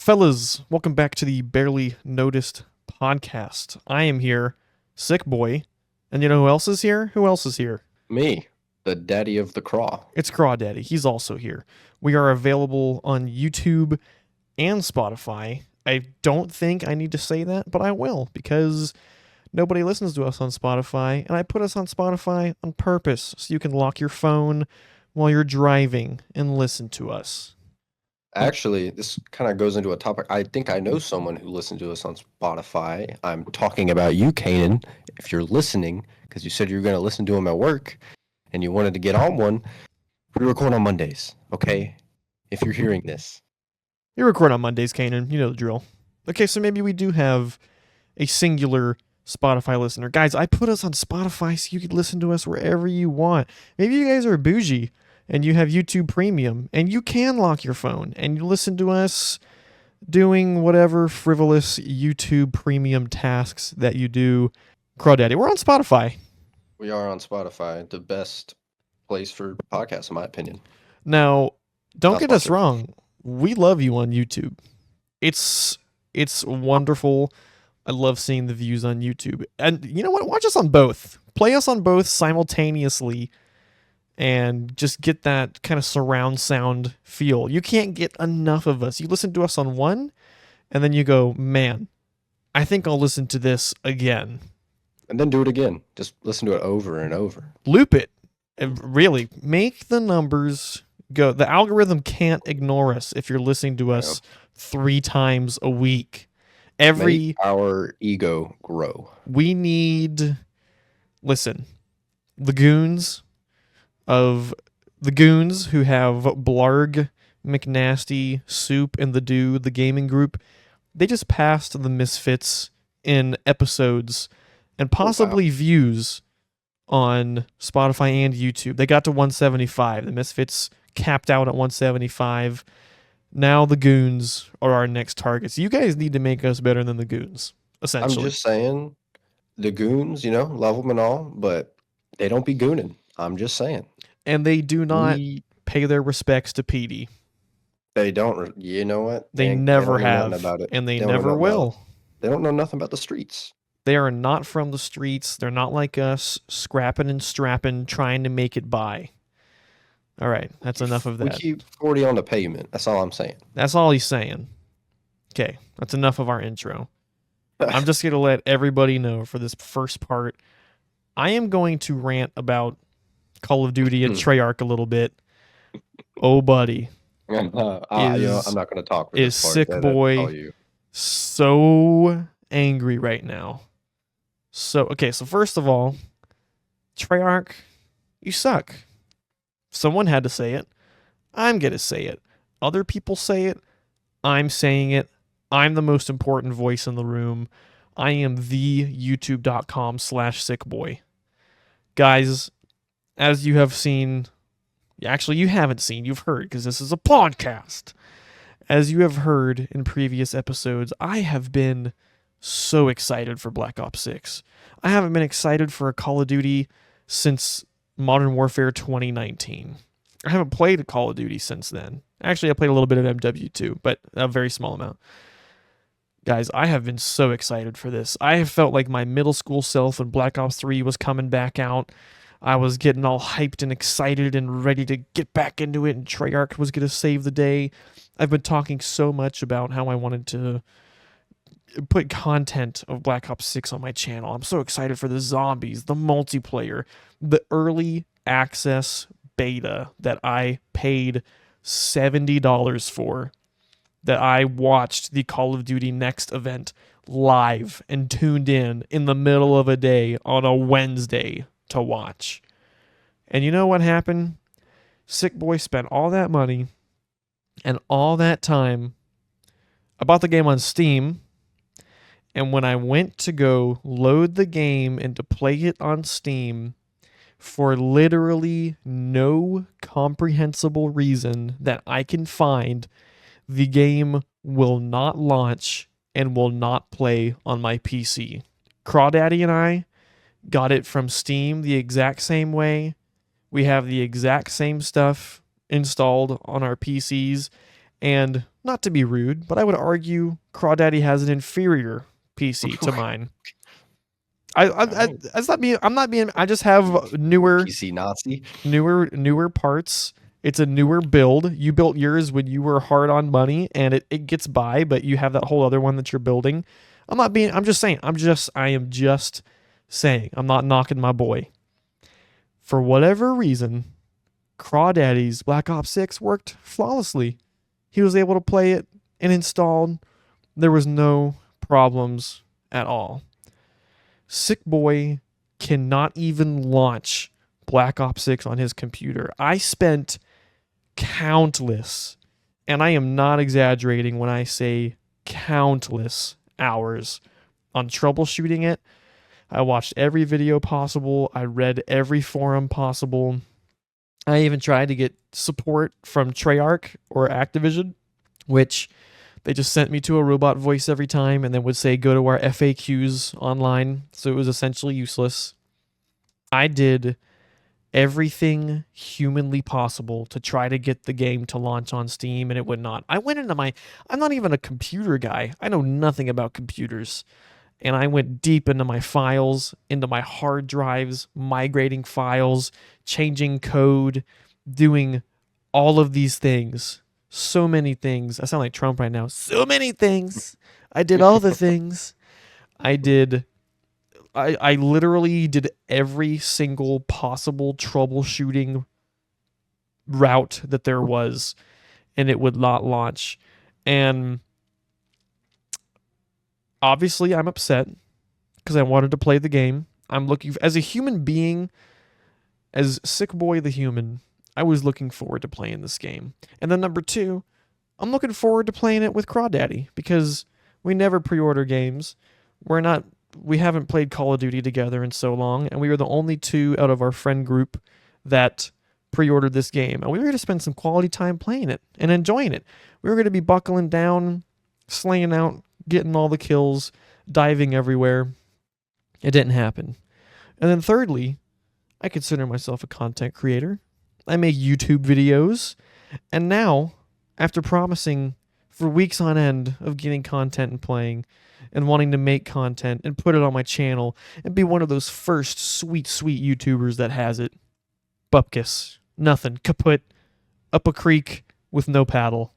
Fellas, welcome back to the Barely Noticed podcast. I am here, Sickboi, and you know who else is here? Who else is here? Me, the daddy of the craw. It's Crawdaddy. He's also here. We are available on YouTube and Spotify. I don't think I need to say that, but I will because nobody listens to us on Spotify, and I put us on Spotify on purpose so you can lock your phone while you're driving and listen to us. Actually, this kind of goes into a topic. I think I know someone who listened to us on Spotify. I'm talking about you, Kanan. If you're listening, because you said you were going to listen to him at work and you wanted to get on one, we record on Mondays, okay? If you're hearing this. You record on Mondays, Kanan. You know the drill. Okay, so maybe we do have a singular Spotify listener. Guys, I put us on Spotify so you could listen to us wherever you want. Maybe you guys are bougie and you have YouTube Premium and you can lock your phone and you listen to us doing whatever frivolous YouTube Premium tasks that you do. Crawdaddy, we're on Spotify. We are on Spotify, the best place for podcasts, in my opinion. Now, don't Not get us sponsored. wrong. We love you on YouTube. It's wonderful. I love seeing the views on YouTube. And you know what? Watch us on both. Play us on both simultaneously and just get that kind of surround sound feel. You can't get enough of us. You listen to us on one, and then you go, man, I think I'll listen to this again. And then do it again. Just listen to it over and over. Loop it. And really, make the numbers go. The algorithm can't ignore us if you're listening to us 3 times a week. Make our ego grow. We need, listen, the goons who have Blarg, McNasty, Soup, and the gaming group, they just passed the Misfits in episodes and possibly views on Spotify and YouTube. They got to 175. The Misfits capped out at 175. Now the goons are our next targets. You guys need to make us better than the goons, essentially. I'm just saying, the goons, love them and all, but they don't be gooning. I'm just saying. And they do not pay their respects to Petey. They don't. You know what? They never have, about it. and they never will. They don't know nothing about the streets. They are not from the streets. They're not like us, scrapping and strapping, trying to make it by. All right, that's enough of that. We keep 40 on the pavement. That's all I'm saying. That's all he's saying. Okay, that's enough of our intro. I'm just going to let everybody know for this first part, I am going to rant about Call of Duty and Treyarch a little bit. Oh, buddy. I'm not going to talk for is this part. Sickboi so angry right now? So first of all, Treyarch, you suck. Someone had to say it. I'm going to say it. Other people say it. I'm saying it. I'm the most important voice in the room. I am the youtube.com/sickboi. Guys, as you have seen, actually you haven't seen, you've heard because this is a podcast. As you have heard in previous episodes, I have been so excited for Black Ops 6. I haven't been excited for a Call of Duty since Modern Warfare 2019. I haven't played a Call of Duty since then. Actually, I played a little bit of MW2, but a very small amount. Guys, I have been so excited for this. I have felt like my middle school self when Black Ops 3 was coming back out. I was getting all hyped and excited and ready to get back into it, and Treyarch was going to save the day. I've been talking so much about how I wanted to put content of Black Ops 6 on my channel. I'm so excited for the zombies, the multiplayer, the early access beta that I paid $70 for, that I watched the Call of Duty Next event live and tuned in the middle of a day on a Wednesday to watch. And you know what happened? Sickboi spent all that money and all that time. I bought the game on Steam, and when I went to go load the game and to play it on Steam, for literally no comprehensible reason that I can find, the game will not launch and will not play on my PC. Crawdaddy and I got it from Steam the exact same way. We have the exact same stuff installed on our PCs, And not to be rude, but I would argue Crawdaddy has an inferior PC to mine. Alright. That's not being. I'm not being. I just have newer PC Nazi. parts. It's a newer build. You built yours when you were hard on money, and it gets by, but you have that whole other one that you're building. I'm just saying. I am just saying. I'm not knocking my boy. For whatever reason, Crawdaddy's Black Ops 6 worked flawlessly. He was able to play it and installed. There was no problems at all. Sickboi cannot even launch Black Ops 6 on his computer. I spent countless, and I am not exaggerating when I say countless hours on troubleshooting it. I watched every video possible. I read every forum possible. I even tried to get support from Treyarch or Activision, which they just sent me to a robot voice every time and then would say, go to our FAQs online. So it was essentially useless. I did everything humanly possible to try to get the game to launch on Steam, and it would not. I'm not even a computer guy. I know nothing about computers. And I went deep into my files, into my hard drives, migrating files, changing code, doing all of these things. So many things. I sound like Trump right now. So many things. I did all the things. I literally did every single possible troubleshooting route that there was, and it would not launch. And obviously, I'm upset because I wanted to play the game. I'm looking as a human being, as Sickboi the human, I was looking forward to playing this game. And then number two, I'm looking forward to playing it with Crawdaddy because we never pre-order games. We haven't played Call of Duty together in so long, and we were the only two out of our friend group that pre-ordered this game. And we were going to spend some quality time playing it and enjoying it. We were going to be buckling down, slaying out, getting all the kills, diving everywhere. It didn't happen. And then thirdly, I consider myself a content creator. I make YouTube videos. And now, after promising for weeks on end of getting content and playing and wanting to make content and put it on my channel and be one of those first sweet YouTubers that has it, bupkis, nothing, kaput, up a creek with no paddle.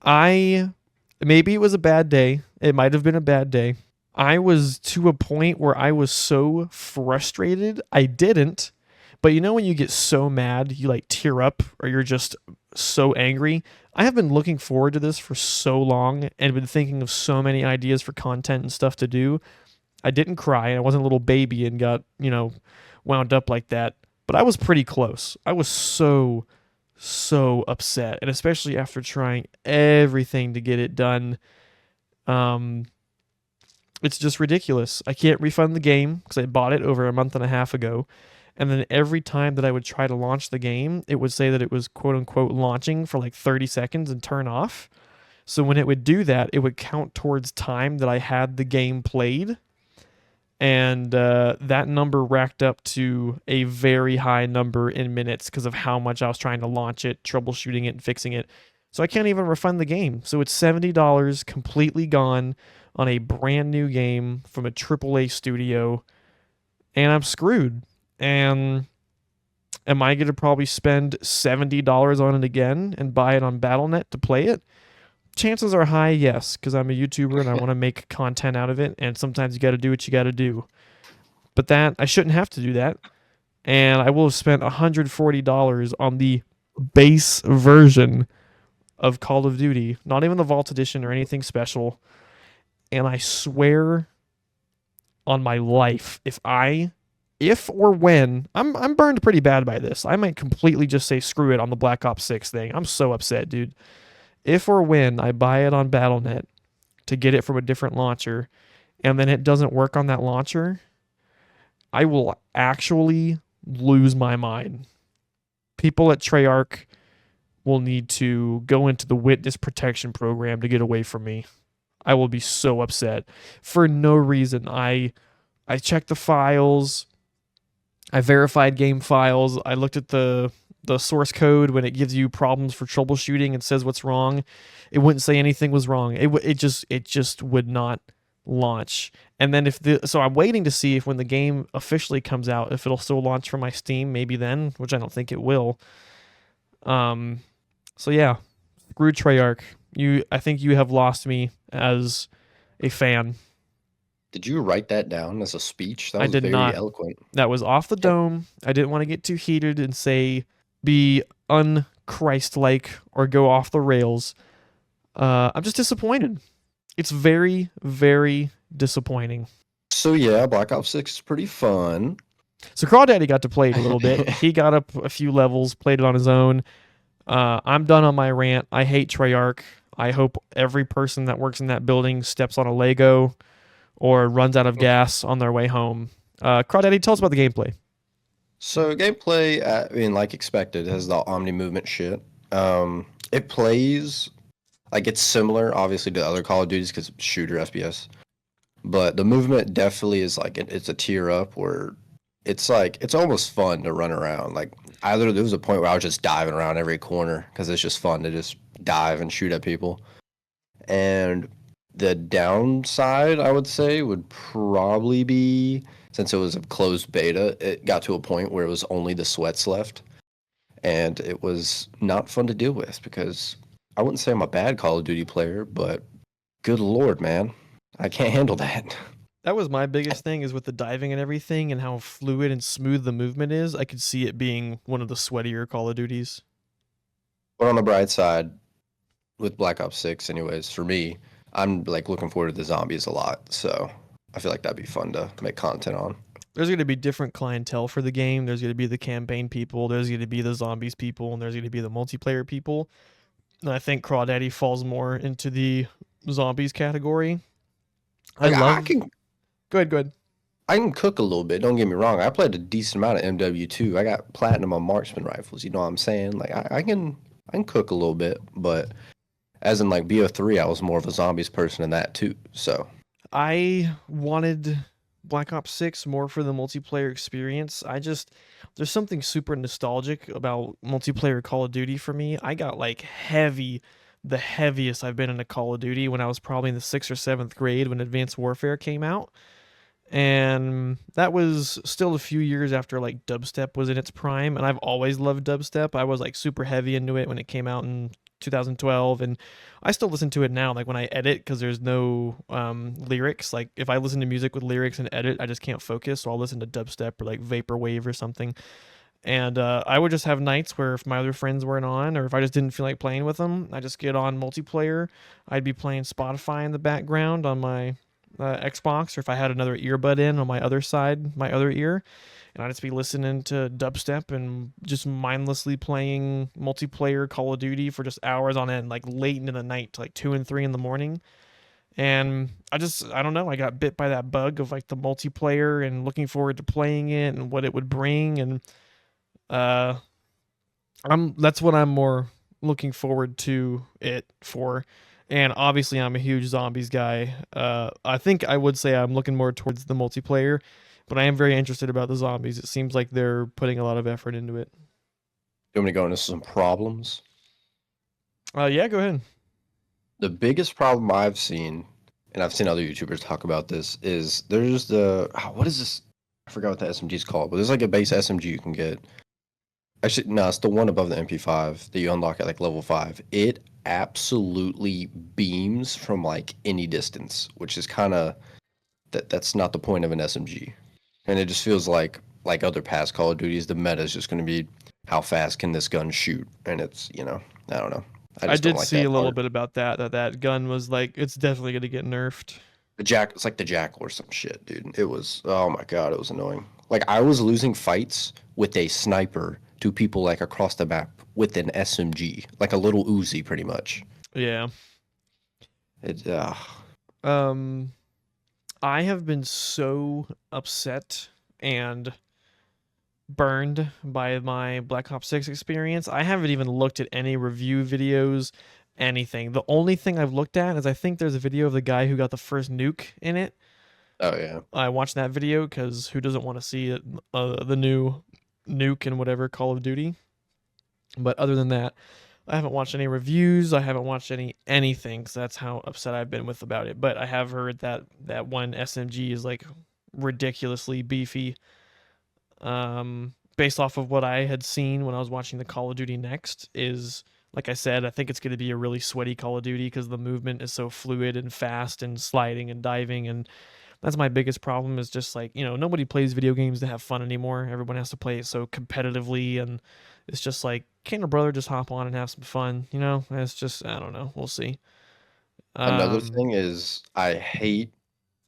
Maybe it was a bad day. It might have been a bad day. I was to a point where I was so frustrated. I didn't. But you know when you get so mad, you like tear up or you're just so angry? I have been looking forward to this for so long and been thinking of so many ideas for content and stuff to do. I didn't cry and I wasn't a little baby and got, wound up like that. But I was pretty close. I was so upset. And especially after trying everything to get it done. It's just ridiculous. I can't refund the game because I bought it over a month and a half ago. And then every time that I would try to launch the game, it would say that it was quote unquote launching for like 30 seconds and turn off. So when it would do that, it would count towards time that I had the game played. And that number racked up to a very high number in minutes because of how much I was trying to launch it, troubleshooting it, and fixing it. So I can't even refund the game. So it's $70 completely gone on a brand new game from a AAA studio. And I'm screwed. And am I going to probably spend $70 on it again and buy it on Battle.net to play it? Chances are high, yes, because I'm a YouTuber and I want to make content out of it. And sometimes you got to do what you got to do. But that, I shouldn't have to do that. And I will have spent $140 on the base version of Call of Duty, not even the Vault Edition or anything special. And I swear on my life, if or when I'm burned pretty bad by this, I might completely just say screw it on the Black Ops 6 thing. I'm so upset, dude. If or when I buy it on Battle.net to get it from a different launcher and then it doesn't work on that launcher, I will actually lose my mind. People at Treyarch will need to go into the witness protection program to get away from me. I will be so upset for no reason. I checked the files. I verified game files. I looked at the the source code when it gives you problems for troubleshooting and says what's wrong, it wouldn't say anything was wrong. It just would not launch. And then so I'm waiting to see if when the game officially comes out, if it'll still launch for my Steam, maybe then, which I don't think it will. Um, so yeah, screw Treyarch. I think you have lost me as a fan. Did you write that down as a speech? That I was did very not. eloquent. That was off the dome. I didn't want to get too heated and be unchrist-like or go off the rails. I'm just disappointed. It's very, very disappointing. So yeah, Black Ops 6 is pretty fun. So Crawdaddy got to play it a little bit. He got up a few levels, played it on his own. I'm done on my rant. I hate Treyarch. I hope every person that works in that building steps on a Lego or runs out of gas on their way home. Crawdaddy, tell us about the gameplay. So gameplay, I mean, like expected, has the Omni movement shit. It plays like it's similar, obviously, to other Call of Duties because it's shooter FPS. But the movement definitely is like it's a tier up where it's almost fun to run around. Like there was a point where I was just diving around every corner because it's just fun to just dive and shoot at people. And the downside, I would say, would probably be since it was a closed beta, it got to a point where it was only the sweats left. And it was not fun to deal with because I wouldn't say I'm a bad Call of Duty player, but good lord, man, I can't handle that. That was my biggest thing is with the diving and everything and how fluid and smooth the movement is. I could see it being one of the sweatier Call of Duties. But on the bright side, with Black Ops 6, anyways, for me, I'm like looking forward to the zombies a lot. So I feel like that'd be fun to make content on. There's going to be different clientele for the game. There's going to be the campaign people, there's going to be the zombies people, and there's going to be the multiplayer people. And I think Crawdaddy falls more into the zombies category. Like, I can go ahead. I can cook a little bit. Don't get me wrong. I played a decent amount of MW2. I got platinum on marksman rifles. You know what I'm saying? Like I can cook a little bit, but as in like BO3, I was more of a zombies person in that too. So I wanted Black Ops 6 more for the multiplayer experience. There's something super nostalgic about multiplayer Call of Duty for me. I got like the heaviest I've been in a Call of Duty when I was probably in the 6th or 7th grade when Advanced Warfare came out. And that was still a few years after like dubstep was in its prime, and I've always loved dubstep. I was like super heavy into it when it came out in 2012, and I still listen to it now like when I edit because there's no lyrics. Like if I listen to music with lyrics and edit, I just can't focus, so I'll listen to dubstep or like vaporwave or something. And I would just have nights where if my other friends weren't on or if I just didn't feel like playing with them, I just get on multiplayer. I'd be playing Spotify in the background on my Xbox, or if I had another earbud in on my other side, my other ear, and I'd just be listening to dubstep and just mindlessly playing multiplayer Call of Duty for just hours on end, like late into the night, to like 2 and 3 in the morning. And I don't know, I got bit by that bug of like the multiplayer and looking forward to playing it and what it would bring. And uh, that's what I'm more looking forward to it for. And obviously, I'm a huge zombies guy. I think I would say I'm looking more towards the multiplayer, but I am very interested about the zombies. It seems like they're putting a lot of effort into it. you want me to go into some problems? Yeah, go ahead. The biggest problem I've seen, and I've seen other YouTubers talk about this, is there's what is this? I forgot what the SMG is called, but there's like a base SMG you can get. Actually, no, it's the one above the MP5 that you unlock at like level 5. It absolutely beams from like any distance, which is kind of that's not the point of an SMG. And it just feels like other past Call of Duties, the meta is just going to be how fast can this gun shoot, and it's I don't know. I I just don't did like see a that little part. bit about that gun was like it's definitely going to get nerfed. It's like the Jackal or some shit, dude. It was, oh my god, it was annoying. Like I was losing fights with a sniper to people like across the map with an SMG, like a little Uzi, pretty much. Yeah. It, Um I have been so upset and burned by my Black Ops 6 experience. I haven't even looked at any review videos, anything. The only thing I've looked at is I think there's a video of the guy who got the first nuke in it. oh yeah. I watched that video because who doesn't want to see it, the new nuke in whatever Call of Duty? But other than that, I haven't watched any reviews. I haven't watched anything. So that's how upset I've been with about it. But I have heard that that one SMG is like ridiculously beefy. Based off of what I had seen when I was watching the Call of Duty Next, is like I said, I think it's going to be a really sweaty Call of Duty because the movement is so fluid and fast and sliding and diving, and that's my biggest problem. Is just like, nobody plays video games to have fun anymore. Everyone has to play it so competitively, and it's just like, can a brother just hop on and have some fun? It's just, I don't know. We'll see. Another Um, thing is I hate,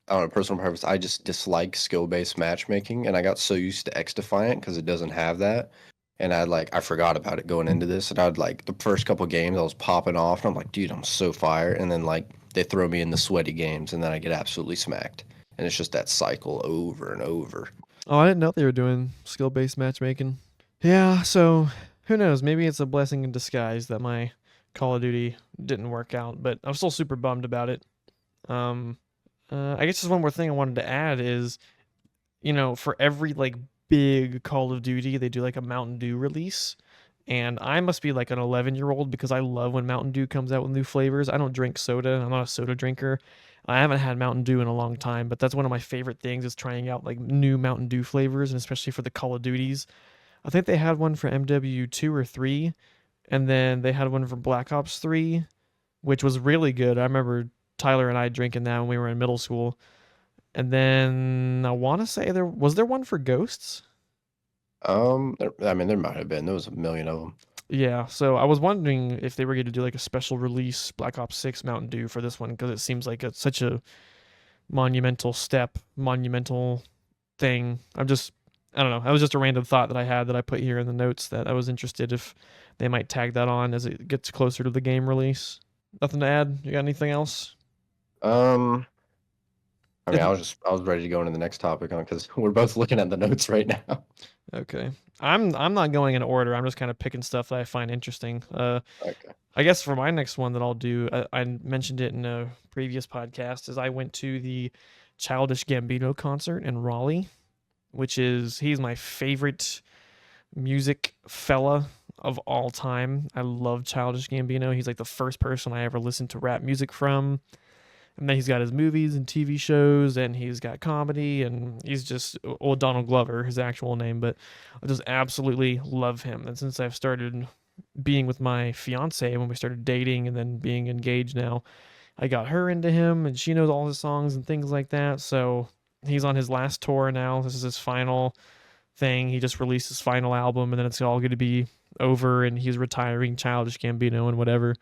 on a personal preference, I just dislike skill-based matchmaking, and I got so used to X Defiant because it doesn't have that. And I forgot about it going into this, and I'd like the first couple games I was popping off, and I'm like, dude, I'm so fired. And then like they throw me in the sweaty games, and then I get absolutely smacked. And it's just that cycle over and over. oh, I didn't know they were doing skill based matchmaking. Yeah, so who knows? Maybe it's a blessing in disguise that my Call of Duty didn't work out, but I'm still super bummed about it. Um, I guess just one more thing I wanted to add is, for every like big Call of Duty, they do like a Mountain Dew release. And I must be like an 11-year-old because I love when Mountain Dew comes out with new flavors. I don't drink soda. I'm not a soda drinker. I haven't had Mountain Dew in a long time, but that's one of my favorite things is trying out like new Mountain Dew flavors, and especially for the Call of Duties. I think they had one for MW2 or 3, and then they had one for Black Ops 3, which was really good. I remember Tyler and I drinking that when we were in middle school. And then I want to say there one for Ghosts. I mean, there might have been. There was a million of them. Yeah, so I was wondering if they were going to do like a special release Black Ops 6 Mountain Dew for this one because it seems like it's such a monumental step, monumental thing. I don't know. That was just a random thought that I had that I put here in the notes that I was interested if they might tag that on as it gets closer to the game release. Nothing to add? You got anything else? Um, I mean, It, I was ready to go into the next topic on because we're both looking at the notes right now. okay. I'm not going in order. I'm just kind of picking stuff that I find interesting. Okay. I guess for my next one that I'll do, I mentioned it in a previous podcast, is I went to the Childish Gambino concert in Raleigh, which is he's my favorite music fella of all time. I love Childish Gambino. He's like the first person I ever listened to rap music from. And then he's got his movies and TV shows, and he's got comedy, and he's just, well, Donald Glover, his actual name, but I just absolutely love him. And since I've started being with my fiance when we started dating and then being engaged now, I got her into him, and she knows all his songs and things like that. So he's on his last tour now. This is his final thing. He just released his final album, and then it's all going to be over, and he's retiring Childish Gambino and whatever.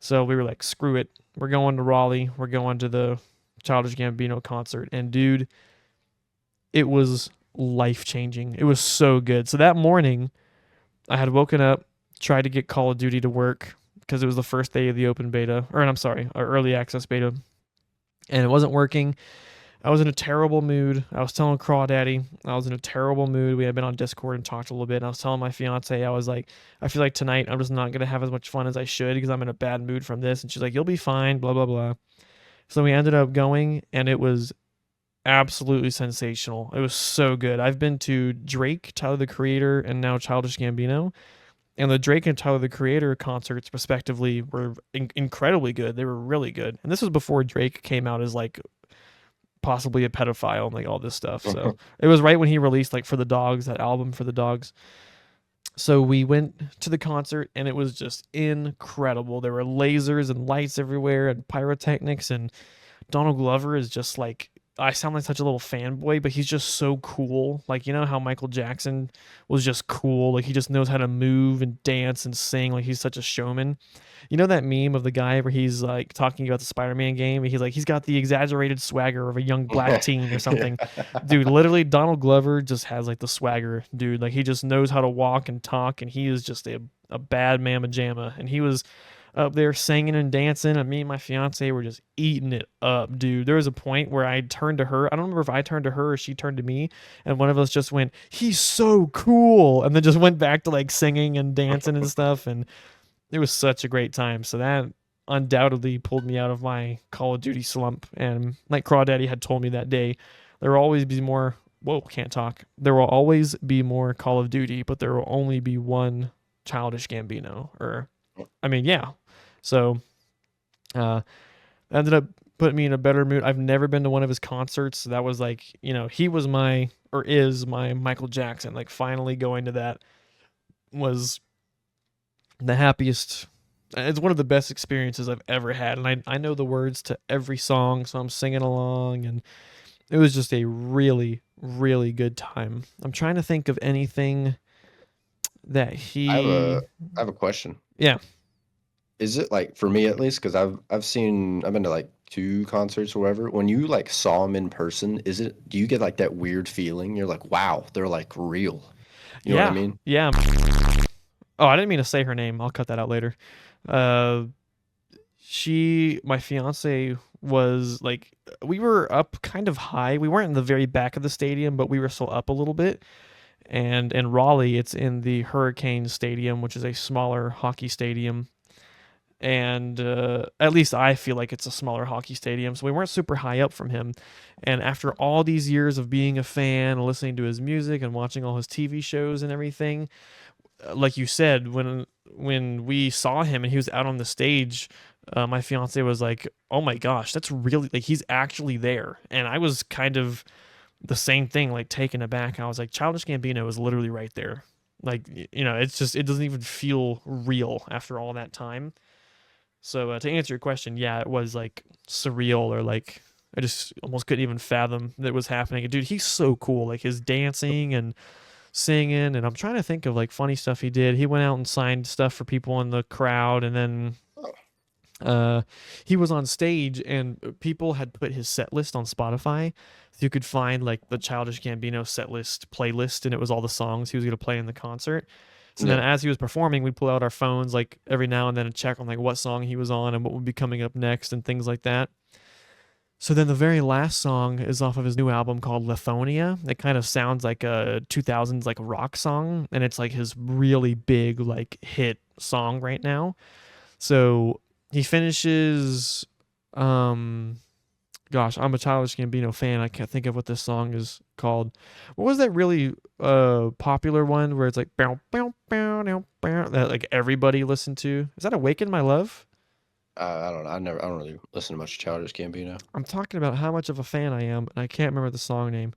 So we were like, screw it. We're going to Raleigh. We're going to the Childish Gambino concert. And dude, it was life changing. It was so good. So that morning, I had woken up, tried to get Call of Duty to work because it was the first day of the open beta, or I'm sorry, early access beta, and it wasn't working. I was in a terrible mood. I was telling Crawdaddy I was in a terrible mood. We had been on Discord and talked a little bit. And I was telling my fiance, I was like, I feel like tonight I'm just not gonna have as much fun as I should because I'm in a bad mood from this. And she's like, you'll be fine, blah blah blah. So we ended up going, and it was absolutely sensational. It was so good. I've been to Drake, Tyler the Creator, and now Childish Gambino, and the Drake and Tyler the Creator concerts, respectively, were incredibly good. They were really good, and this was before Drake came out as like possibly a pedophile and like all this stuff. So it was right when he released like For the Dogs, that album For the Dogs. So we went to the concert, and it was just incredible. There were lasers and lights everywhere and pyrotechnics, and Donald Glover is just like, I sound like such a little fanboy, but he's just so cool. Like, how Michael Jackson was just cool. Like, he just knows how to move and dance and sing. Like, he's such a showman. You know that meme of the guy where he's like talking about the Spider-Man game? He's like, he's got the exaggerated swagger of a young black teen or something. Dude, literally, Donald Glover just has like the swagger, dude. Like, he just knows how to walk and talk, and he is just a bad mamma jamma. And he was up there singing and dancing, and me and my fiance were just eating it up, dude. There was a point where I turned to her. I don't remember if I turned to her or she turned to me, and one of us just went, "He's so cool," and then just went back to like singing and dancing and stuff, and it was such a great time. So that undoubtedly pulled me out of my Call of Duty slump. And like Crawdaddy had told me that day, there will always be more. Whoa, can't talk. There will always be more Call of Duty, but there will only be one Childish Gambino. Or, I mean, yeah. So, uh, ended up putting me in a better mood. I've never been to one of his concerts. So that was like, he was my, or is my Michael Jackson. Like, finally going to that was the happiest. It's one of the best experiences I've ever had. And I know the words to every song, so I'm singing along. And it was just a really, really good time. I'm trying to think of anything that I have he. a I have a question. Yeah. Is it like for me at least? Because I've been to like two concerts or whatever. When you like saw them in person, do you get like that weird feeling? You're like, wow, they're like real. You know what I Yeah. mean? Yeah. Oh, I didn't mean to say her name. I'll cut that out later. Uh, my fiance was like, we were up kind of high. We weren't in the very back of the stadium, but we were still up a little bit. And in Raleigh, it's in the Hurricane Stadium, which is a smaller hockey stadium. And at least I feel like it's a smaller hockey stadium. So we weren't super high up from him. And after all these years of being a fan, listening to his music, and watching all his TV shows and everything, like you said, when we saw him and he was out on the stage, my fiance was like, "Oh my gosh, that's really like he's actually there." And I was kind of the same thing, like taken aback. I was like, "Childish Gambino is literally right there." Like it's just it doesn't even feel real after all that time. So to answer your question, yeah, it was like surreal, or like I just almost couldn't even fathom that was happening. And dude, he's so cool. Like his dancing and singing, and I'm trying to think of like funny stuff he did. He went out and signed stuff for people in the crowd, and then Oh, uh, he was on stage, and people had put his set list on Spotify. So you could find like the Childish Gambino set list playlist, and it was all the songs he was going to play in the concert. So then yeah. as he was performing, we'd pull out our phones like every now and then and check on like what song he was on and what would be coming up next and things like that. So then the very last song is off of his new album called Lithonia. It kind of sounds like a 2000s like rock song, and it's like his really big like hit song right now. So he finishes um gosh, I'm a Childish Gambino fan. I can't think of what this song is called. What was that really popular one where it's like bow bow bow bow bow that like everybody listened to? Is that Awaken My Love? I don't know. I don't really listen to much Childish Gambino. I'm talking about how much of a fan I am, and I can't remember the song name.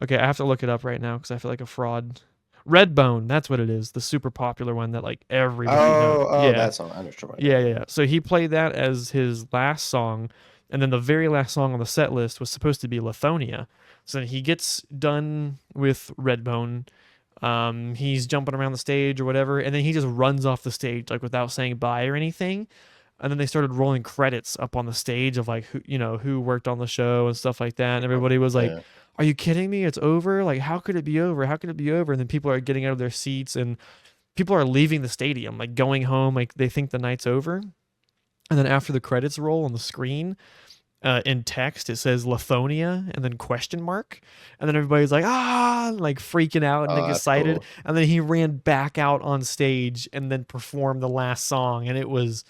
Okay, I have to look it up right now because I feel like a fraud. Redbone, that's what it is. The super popular one that like everybody knows. Oh, Yeah, that song. I know what you're talking yeah, about. yeah, yeah. So he played that as his last song, and then the very last song on the set list was supposed to be Lithonia. So then he gets done with Redbone. He's jumping around the stage or whatever, and then he just runs off the stage like without saying bye or anything. And then they started rolling credits up on the stage of like who worked on the show and stuff like that. And Oh, everybody was like, yeah. "Are you kidding me? It's over! Like, how could it be over? How could it be over?" And then people are getting out of their seats, and people are leaving the stadium, like going home, like they think the night's over. And then after the credits roll on the screen, in text it says Lithonia and then question mark, and then everybody's like like freaking out and Oh, like that's excited. cool. And then he ran back out on stage and then performed the last song, and it was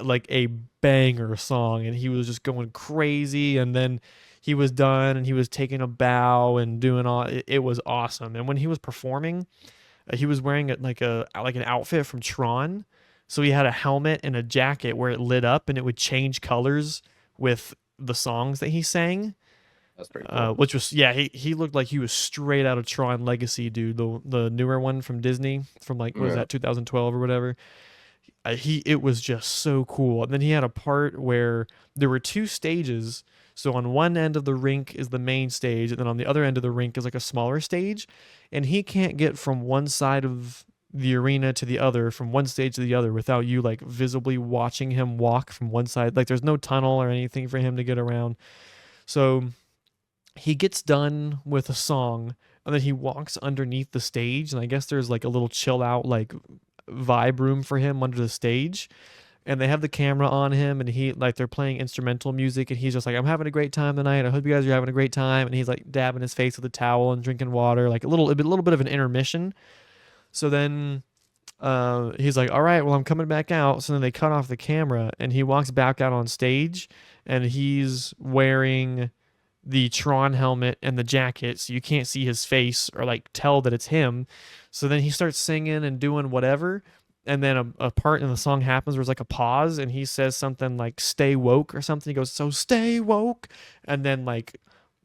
like a banger song, and he was just going crazy. And then he was done, and he was taking a bow and doing all it was awesome. And when he was performing, he was wearing like an outfit from Tron. So he had a helmet and a jacket where it lit up and it would change colors with the songs that he sang. That's pretty cool. Which was yeah, he looked like he was straight out of Tron Legacy, dude. The newer one from Disney from like what was Yeah. that 2012 or whatever. He it was just so cool. And then he had a part where there were two stages. So on one end of the rink is the main stage, and then on the other end of the rink is like a smaller stage, and he can't get from one side of the arena to the other, from one stage to the other, without you like visibly watching him walk from one side. Like there's no tunnel or anything for him to get around. So he gets done with a song, and then he walks underneath the stage, and I guess there's like a little chill out like vibe room for him under the stage. And they have the camera on him, and he like they're playing instrumental music, and he's just like, "I'm having a great time tonight. I hope you guys are having a great time." And he's like dabbing his face with a towel and drinking water, like a little bit of an intermission. So then he's like, "All right, well, I'm coming back out." So then they cut off the camera, and he walks back out on stage, and he's wearing the Tron helmet and the jacket, so you can't see his face or like tell that it's him. So then he starts singing and doing whatever, and then a part in the song happens where there's like a pause, and he says something like "stay woke" or something. He goes, "So stay woke," and then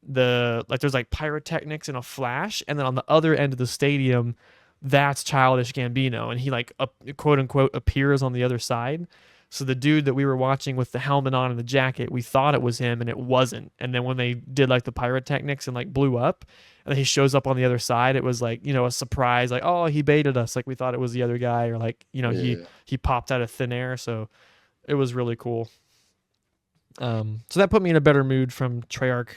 there's like pyrotechnics and a flash, and then on the other end of the stadium, that's Childish Gambino, and he like quote unquote appears on the other side. So the dude that we were watching with the helmet on and the jacket, we thought it was him and it wasn't. And then when they did like the pyrotechnics and like blew up, and then he shows up on the other side, it was like, a surprise, like, oh, he baited us, like we thought it was the other guy, or like, he Yeah. he popped out of thin air. So it was really cool. So that put me in a better mood from Treyarch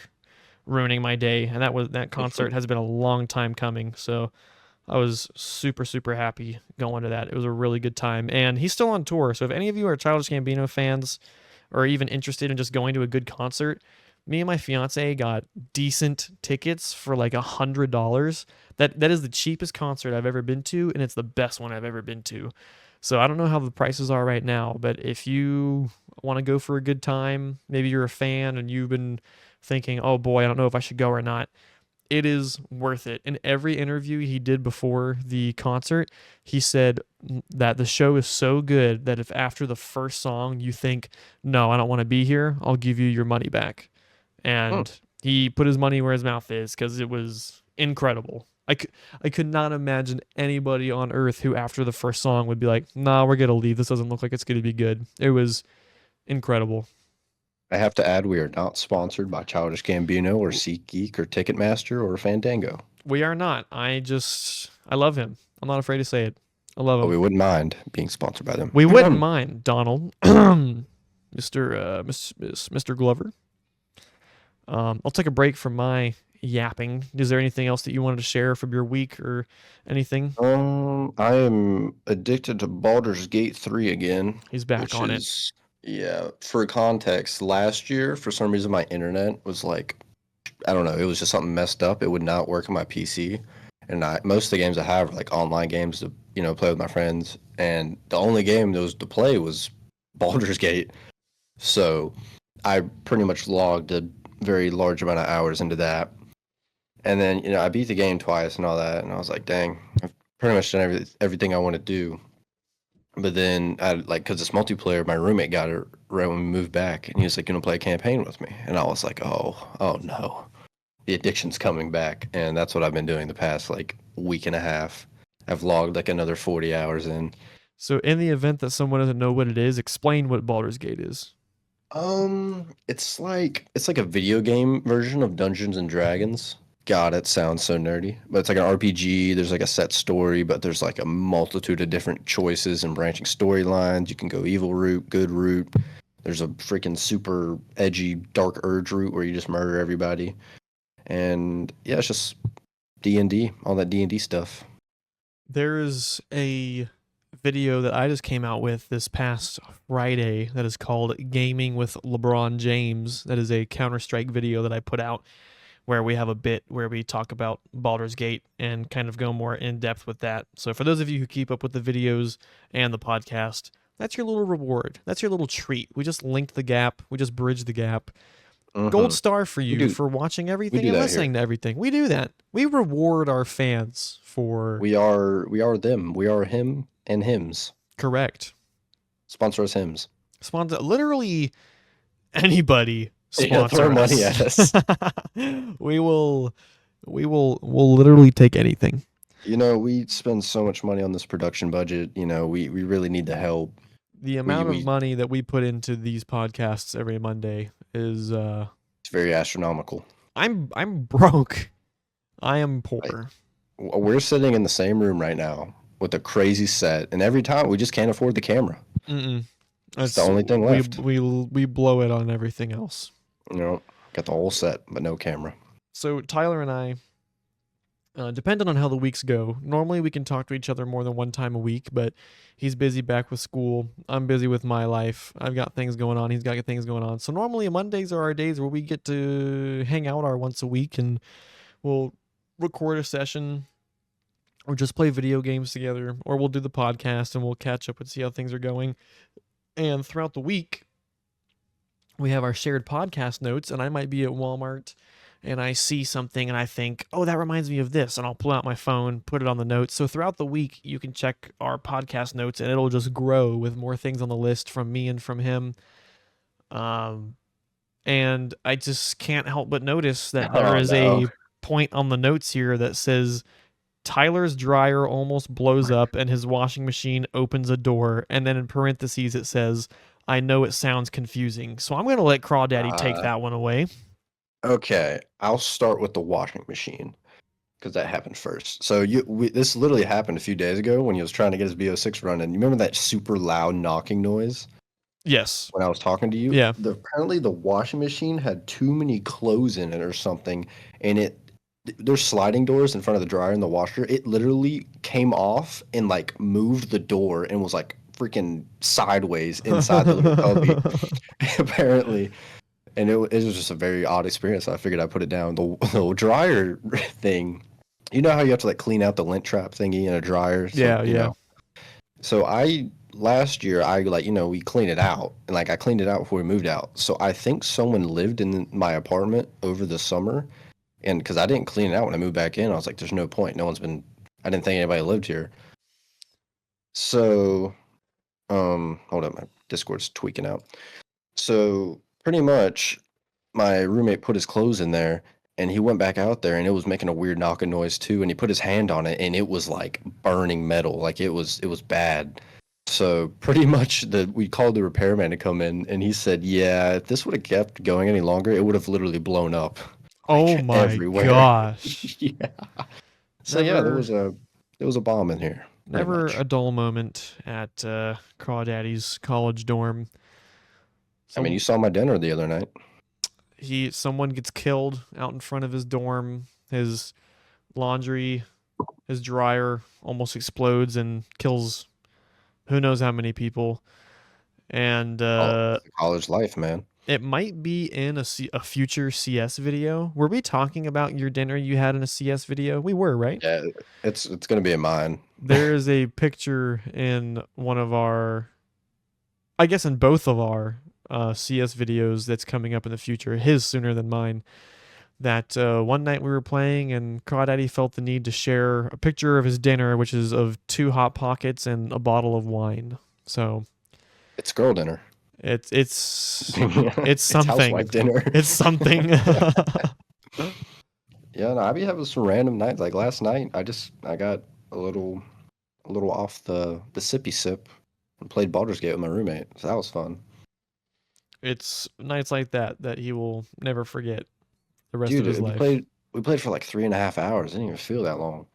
ruining my day, and that concert has been a long time coming. So I was super, super happy going to that. It was a really good time. And he's still on tour. So if any of you are Childish Gambino fans or even interested in just going to a good concert, me and my fiance got decent tickets for like $100. That is the cheapest concert I've ever been to, and it's the best one I've ever been to. So I don't know how the prices are right now, but if you want to go for a good time, maybe you're a fan and you've been thinking, oh boy, I don't know if I should go or not, it is worth it. In every interview he did before the concert, he said that the show is so good that if after the first song you think, no, I don't want to be here, I'll give you your money back. Hmm. And he put his money where his mouth is because it was incredible. I could not imagine anybody on earth who after the first song would be like, nah, we're going to leave. This doesn't look like it's going to be good. It was incredible. I have to add, we are not sponsored by Childish Gambino or SeatGeek or Ticketmaster or Fandango, We are not. I love him. I'm not afraid to say it. I love but him. we wouldn't mind being sponsored by them. We wouldn't mind, Donald, Mr. Glover. I'll take a break from my yapping. Is there anything else that you wanted to share from your week or anything? I am addicted to Baldur's Gate 3 again, He's back which on it. is, yeah, for context, last year, for some reason, my internet was like, I don't know, it was just something messed up. It would not work on my PC. And most of the games I have are like online games to, play with my friends. And the only game that was to play was Baldur's Gate. So I pretty much logged a very large amount of hours into that. And then, I beat the game twice and all that. And I was like, dang, I've pretty much done everything I want to do. But then, because it's multiplayer, my roommate got it right when we moved back. And he was like, you want to play a campaign with me? And I was like, oh no. The addiction's coming back. And that's what I've been doing the past, like, week and a half. I've logged, like, another 40 hours in. So, in the event that someone doesn't know what it is, explain what Baldur's Gate is. It's like a video game version of Dungeons and Dragons. God, it sounds so nerdy, but it's like an RPG. There's like a set story, but there's like a multitude of different choices and branching storylines. You can go evil route, good route. There's a freaking super edgy dark urge route where you just murder everybody. And yeah, it's just D&D, all that D&D stuff. There's a video that I just came out with this past Friday that is called Gaming with LeBron James. That is a Counter-Strike video that I put out where we have a bit where we talk about Baldur's Gate and kind of go more in depth with that. So for those of you who keep up with the videos and the podcast, that's your little reward. That's your little treat. We just linked the gap. We just bridged the gap. Gold Mm-hmm. star for We you do for watching we everything do and that here. listening to everything. We do that. We reward our fans for We are them. We are him and hims. correct. Sponsor us hims. Sponsor literally anybody Yeah, throw sponsor money us. at us. we will we'll literally take anything. We spend so much money on this production budget. We really need the help. The We amount of we money that we put into these podcasts every Monday is It's very astronomical. I'm broke. I am Like, poor. we're sitting in the same room right now with a crazy set, and every time we just can't afford the camera. Mm-mm. It's the That's only thing left. we blow it on everything else. Got the whole set, but no camera. So Tyler and I, depending on how the weeks go, normally we can talk to each other more than one time a week, but he's busy back with school. I'm busy with my life. I've got things going on. He's got things going on. So normally Mondays are our days where we get to hang out our once a week and we'll record a session or just play video games together, or we'll do the podcast and we'll catch up and see how things are going. And throughout the week, we have our shared podcast notes, and I might be at Walmart and I see something and I think, oh, that reminds me of this. And I'll pull out my phone, put it on the notes. So throughout the week, you can check our podcast notes and it'll just grow with more things on the list from me and from him. Um, and I just can't help but notice that there Oh is no. a point on the notes here that says Tyler's dryer almost blows up and his washing machine opens a door. And then in parentheses, it says, I know it sounds confusing. So I'm going to let Crawdaddy take Uh, that one away. okay, I'll start with the washing machine because that happened first. So this literally happened a few days ago when he was trying to get his VO6 running. You remember that super loud knocking noise Yes. when I was talking to you? Yeah. Apparently the washing machine had too many clothes in it or something, and there's sliding doors in front of the dryer and the washer. It literally came off and like moved the door and was like freaking sideways inside the little cubby, apparently. And it was just a very odd experience. So I figured I'd put it down. The dryer thing, you know how you have to like clean out the lint trap thingy in a dryer? So, Yeah. So last year, we cleaned it out. And like I cleaned it out before we moved out. So I think someone lived in my apartment over the summer. And because I didn't clean it out when I moved back in, I was like, there's no point. I didn't think anybody lived here. So, hold up, my Discord's tweaking out. So pretty much my roommate put his clothes in there and he went back out there and it was making a weird knocking noise too, and he put his hand on it and it was like burning metal. Like it was bad. So pretty much we called the repairman to come in and he said, yeah, if this would have kept going any longer, it would have literally blown up Oh like my everywhere. gosh. Yeah. So yeah, Never there was a bomb in here, pretty never much. a dull moment at Crawdaddy's college dorm. I mean, you So saw my dinner the other night. someone gets killed out in front of his dorm. His laundry, his dryer almost explodes and kills who knows how many people. And Oh, college life, man. it might be in a future CS video. Were we talking about your dinner you had in a CS video? We were, right? Yeah, it's gonna be in mine. There is a picture in one of our, I guess in both of our CS videos that's coming up in the future, his sooner than mine, that one night we were playing and Crawdaddy felt the need to share a picture of his dinner, which is of 2 Hot Pockets and a bottle of wine. So It's girl dinner. it's it's It's something. housewife dinner. It's something. Yeah, no, I be having some random nights. Like last night, I got a little off the sippy sip and played Baldur's Gate with my roommate. So that was fun. It's nights like that that he will never forget the rest of Dude, his we life. played for like 3.5 hours. It didn't even feel that long.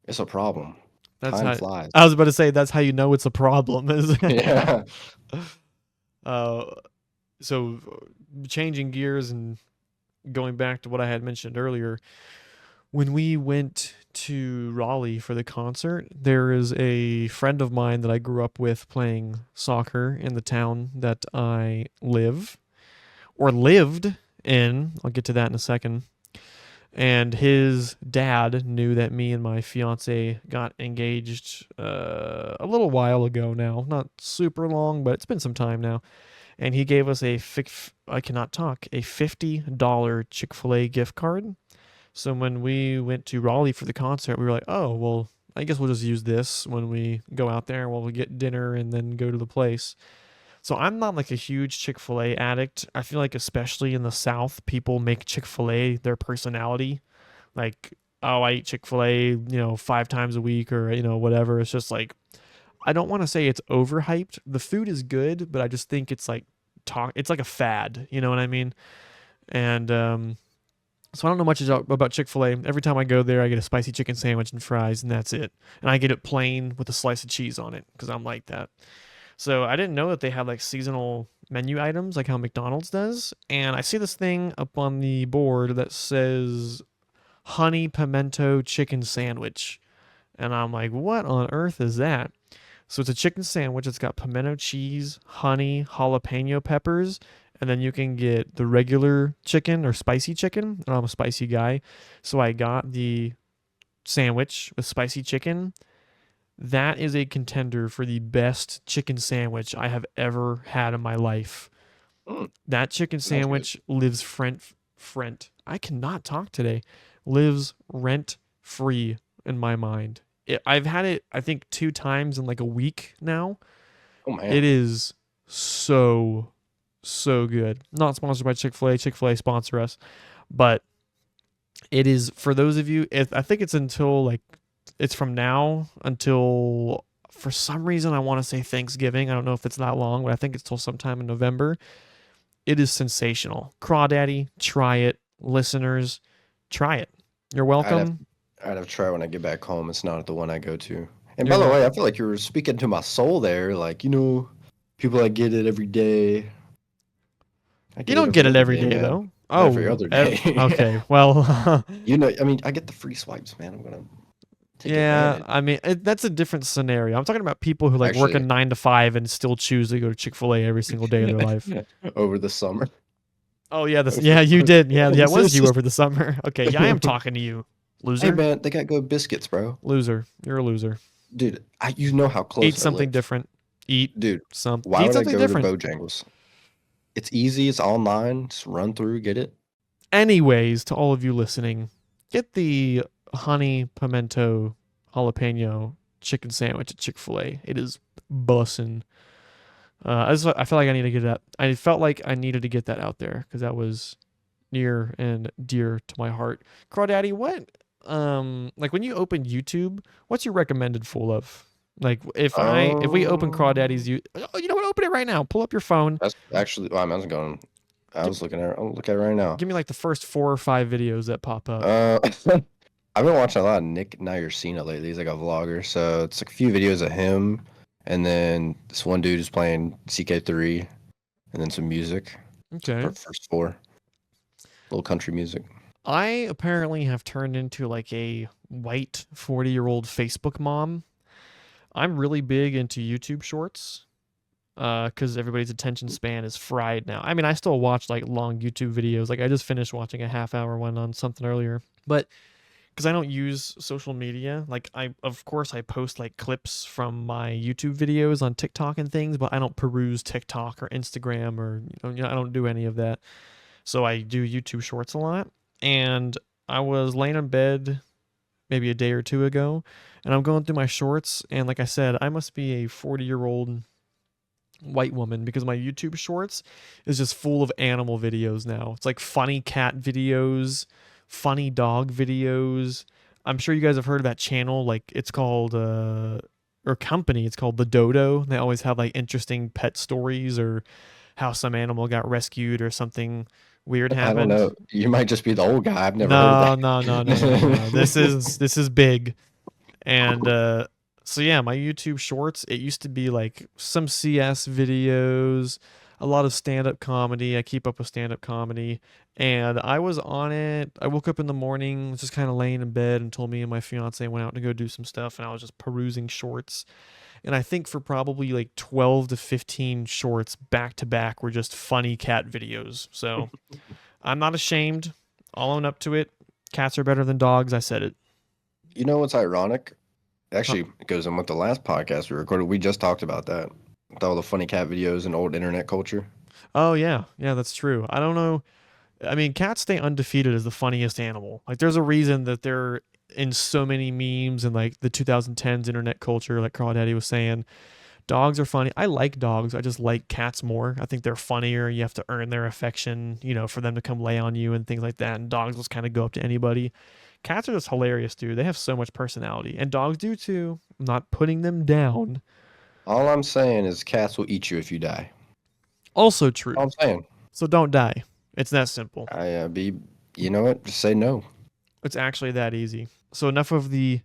It's a problem. That's Time how flies. I was about to say. That's how you know it's a problem. Is Yeah. uh, so changing gears and going back to what I had mentioned earlier. When we went to Raleigh for the concert, there is a friend of mine that I grew up with playing soccer in the town that I live or lived in. I'll get to that in a second. And his dad knew that me and my fiance got engaged a little while ago now. Not super long, but it's been some time now. And he gave us I cannot talk, a $50 Chick-fil-A gift card. So when we went to Raleigh for the concert, we were like, oh, well, I guess we'll just use this when we go out there. We'll get dinner and then go to the place. So I'm not like a huge Chick-fil-A addict. I feel like especially in the South, people make Chick-fil-A their personality. Like, oh, I eat Chick-fil-A, 5 times a week or, whatever. It's just like I don't want to say it's overhyped. The food is good, but I just think it's like it's like a fad, you know what I mean? And so I don't know much about Chick-fil-A. Every time I go there, I get a spicy chicken sandwich and fries, and that's it. And I get it plain with a slice of cheese on it because I'm like that. So I didn't know that they had like seasonal menu items like how McDonald's does. And I see this thing up on the board that says honey pimento chicken sandwich. And I'm like, what on earth is that? So it's a chicken sandwich. It's got pimento cheese, honey, jalapeno peppers, and then you can get the regular chicken or spicy chicken. And I'm a spicy guy. So I got the sandwich with spicy chicken. That is a contender for the best chicken sandwich I have ever had in my life. Mm, That chicken sounds good. sandwich lives I cannot talk today. Lives rent free in my mind. I've had it, I think, 2 times in like a week now. Oh It man. is so, so good. Not sponsored by Chick fil A. Chick fil A sponsor us. But it is, for those of you, I think it's until like, it's from now until, for some reason, I want to say Thanksgiving. I don't know if it's that long, but I think it's till sometime in November. It is sensational. Crawdaddy, try it. Listeners, try it. You're I'd have welcome. I'd have to try when I get back home. It's not the one I go to. And You're by the way, I welcome. feel like you were speaking to my soul there. Like, people that get it every day. I You get it don't get every it other every day, day man. though. Every Oh, other day. okay. Well, I mean, I get the free swipes, man. I'm gonna take yeah. advantage. I mean, that's a different scenario. I'm talking about people who like work a Actually, 9 to 5 and still choose to go to Chick Fil A every single day of their life. over the summer. Oh yeah, this. Over, Yeah, you did. Yeah, yeah. It was this you is- over the summer. Okay. Yeah, I am talking to you, Hey loser. man, they got good biscuits, bro. Loser. You're a loser. Dude, you know how Eat close I something live. different. Eat Dude, some. why Eat would I something go to different. Bojangles? It's easy. It's online. Just run through, get it. Anyways, to all of you listening, get the honey pimento jalapeno chicken sandwich at Chick Fil A. It is bussin'. I feel like I need to get that. I felt like I needed to get that out there because that was near and dear to my heart. Crawdaddy, what? Like when you open YouTube, what's your recommended full of? Like if we open Crawdaddy's, oh, you know what? Open it right now. Pull up your phone. That's actually. Well, I was going. I Give, was looking at. I'll look at it right now. give me like the first 4 or 5 videos that pop up. Uh, I've been watching a lot of Nick Nayercina lately. He's like a vlogger, so it's like a few videos of him, and then this one dude is playing CK3, and then some music. Okay. First four, little country music. I apparently have turned into like a white 40-year-old Facebook mom. I'm really big into YouTube shorts because everybody's attention span is fried now. I mean, I still watch like long YouTube videos. Like I just finished watching a half-hour one on something earlier, but because I don't use social media, like of course I post like clips from my YouTube videos on TikTok and things, but I don't peruse TikTok or Instagram or I don't do any of that. So I do YouTube shorts a lot. And I was laying in bed maybe a day or two ago, and I'm going through my shorts, and like I said, I must be a 40-year-old white woman because my YouTube shorts is just full of animal videos now. It's like funny cat videos, funny dog videos. I'm sure you guys have heard of that channel. Like it's called or company. It's called the Dodo. They always have like interesting pet stories or how some animal got rescued or something weird I don't happened. know. You might just be the old guy. I've never heard of No, no, no, no, no, no, no. This that. is big. And so yeah, my YouTube shorts, it used to be like some CS videos, a lot of stand-up comedy. I keep up with stand-up comedy, and I was on it. I woke up in the morning, just kind of laying in bed, and told me and my fiance went out to go do some stuff, and I was just perusing shorts. And I think for probably like 12 to 15 shorts back to back were just funny cat videos. So I'm not ashamed. I'll own up to it. Cats are better than dogs. I said it. You know what's ironic? Huh. Actually, it goes in with the last podcast we recorded. We just talked about that. With all the funny cat videos and old internet culture. Oh yeah, yeah, that's true. I don't know. I mean, cats stay undefeated as the funniest animal. Like, there's a reason that they're in so many memes and like the 2010s internet culture. Like Crawdaddy was saying, dogs are funny. I like dogs. I just like cats more. I think they're funnier. You have to earn their affection, for them to come lay on you and things like that. And dogs just kind of go up to anybody. Cats are just hilarious, dude. They have so much personality, and dogs do too. I'm not putting them down. All I'm saying is cats will eat you if you die. Also All true. I'm saying. So don't die. It's that simple. You know what? Just say no. It's actually that easy. So enough of the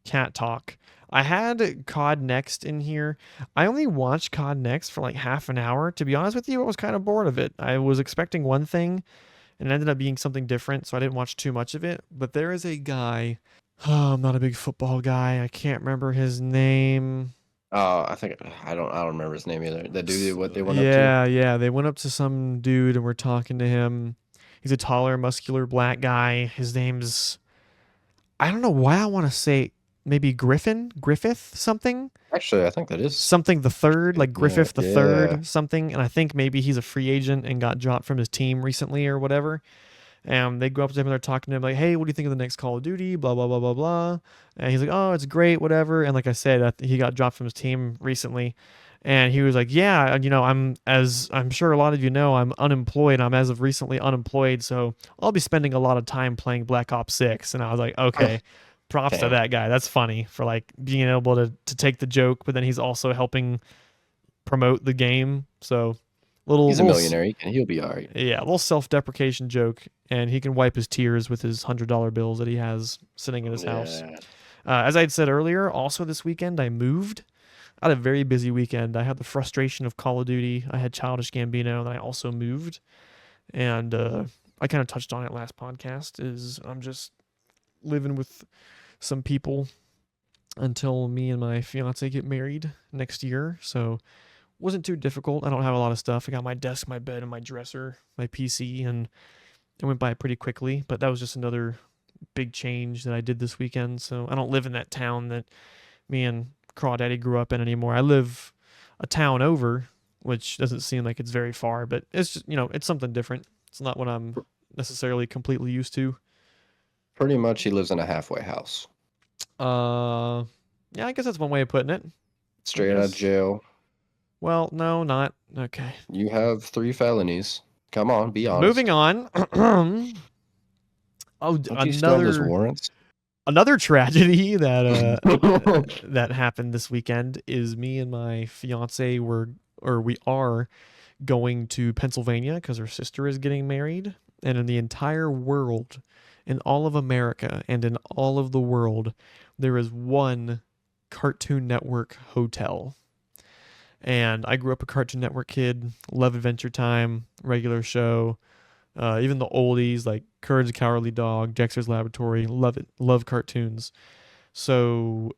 cat talk. I had COD Next in here. I only watched COD Next for like half an hour. To be honest with you, I was kind of bored of it. I was expecting one thing and it ended up being something different, so I didn't watch too much of it. But there is a guy. Oh, I'm not a big football guy. I can't remember his name. I think I don't remember his name either. That dude, what they went up to? Yeah, yeah. They went up to some dude and were talking to him. He's a taller, muscular black guy. His name's, I don't know why I want to say maybe Griffith something. Actually, I think that is. Something the third, like Yeah, Griffith the yeah. third, something, and I think maybe he's a free agent and got dropped from his team recently or whatever. And they go up to him and they're talking to him like, "Hey, what do you think of the next Call of Duty?" Blah blah blah blah blah. And he's like, "Oh, it's great, whatever." And like I said, he got dropped from his team recently, and he was like, "Yeah, I'm sure a lot of you know, I'm unemployed. I'm as of recently unemployed, so I'll be spending a lot of time playing Black Ops 6." And I was like, "Okay, props to Damn. that guy. That's funny for like being able to take the joke, but then he's also helping promote the game." So He's a little millionaire. He'll be all right. yeah, a little self-deprecation joke, and he can wipe his tears with his $100 bills that he has sitting in his house. Yeah. As I had said earlier, also this weekend I moved. I had a very busy weekend. I had the frustration of Call of Duty. I had Childish Gambino, and I also moved. And I kind of touched on it last podcast. Is I'm just living with some people until me and my fiance get married next year. So wasn't too difficult. I don't have a lot of stuff. I got my desk, my bed, and my dresser, my PC, and it went by pretty quickly. But that was just another big change that I did this weekend. So I don't live in that town that me and Crawdaddy grew up in anymore. I live a town over, which doesn't seem like it's very far, but it's just, it's something different. It's not what I'm necessarily completely used to. Pretty much, he lives in a halfway house. Yeah, I guess that's one way of putting it. Straight out of jail. Well, no, not okay. You have 3 felonies. Come on, be honest. Moving on. Oh, Don't you still have those warrants? Another tragedy that that happened this weekend is me and my fiance we are going to Pennsylvania because her sister is getting married, and in the entire world, in all of America and in all of the world, there is one Cartoon Network hotel. And I grew up a Cartoon Network kid, love Adventure Time, regular show, even the oldies like Courage the Cowardly Dog, Dexter's Laboratory, love it, love cartoons. So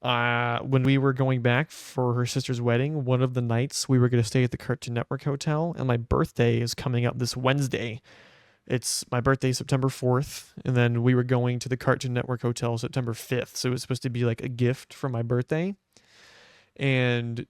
when we were going back for her sister's wedding, one of the nights we were going to stay at the Cartoon Network Hotel, and my birthday is coming up this Wednesday. It's my birthday, September 4th, and then we were going to the Cartoon Network Hotel September 5th. So it was supposed to be like a gift for my birthday. And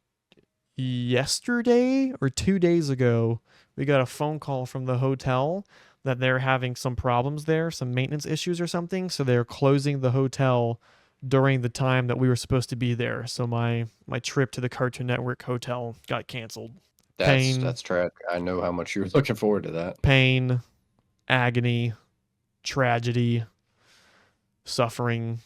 yesterday or 2 days ago, we got a phone call from the hotel that they're having some problems there, some maintenance issues or something. So they're closing the hotel during the time that we were supposed to be there. So my trip to the Cartoon Network hotel got canceled. That's tragic. I know how much you were looking forward to that. Pain, agony, tragedy, suffering,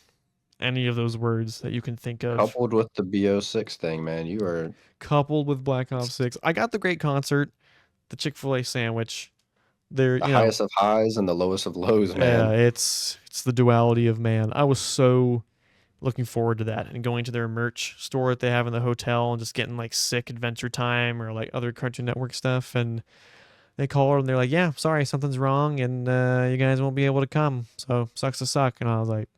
any of those words that you can think of. Coupled with the BO6 thing, man, you are coupled with Black Ops 6. I got the great concert, the Chick-fil-A sandwich. The highest of highs and the lowest of lows, man. Yeah, it's the duality of man. I was so looking forward to that and going to their merch store that they have in the hotel and just getting like sick Adventure Time or like other Cartoon Network stuff. And they called and they're like, "Yeah, sorry, something's wrong and you guys won't be able to come. So sucks to suck." And I was like,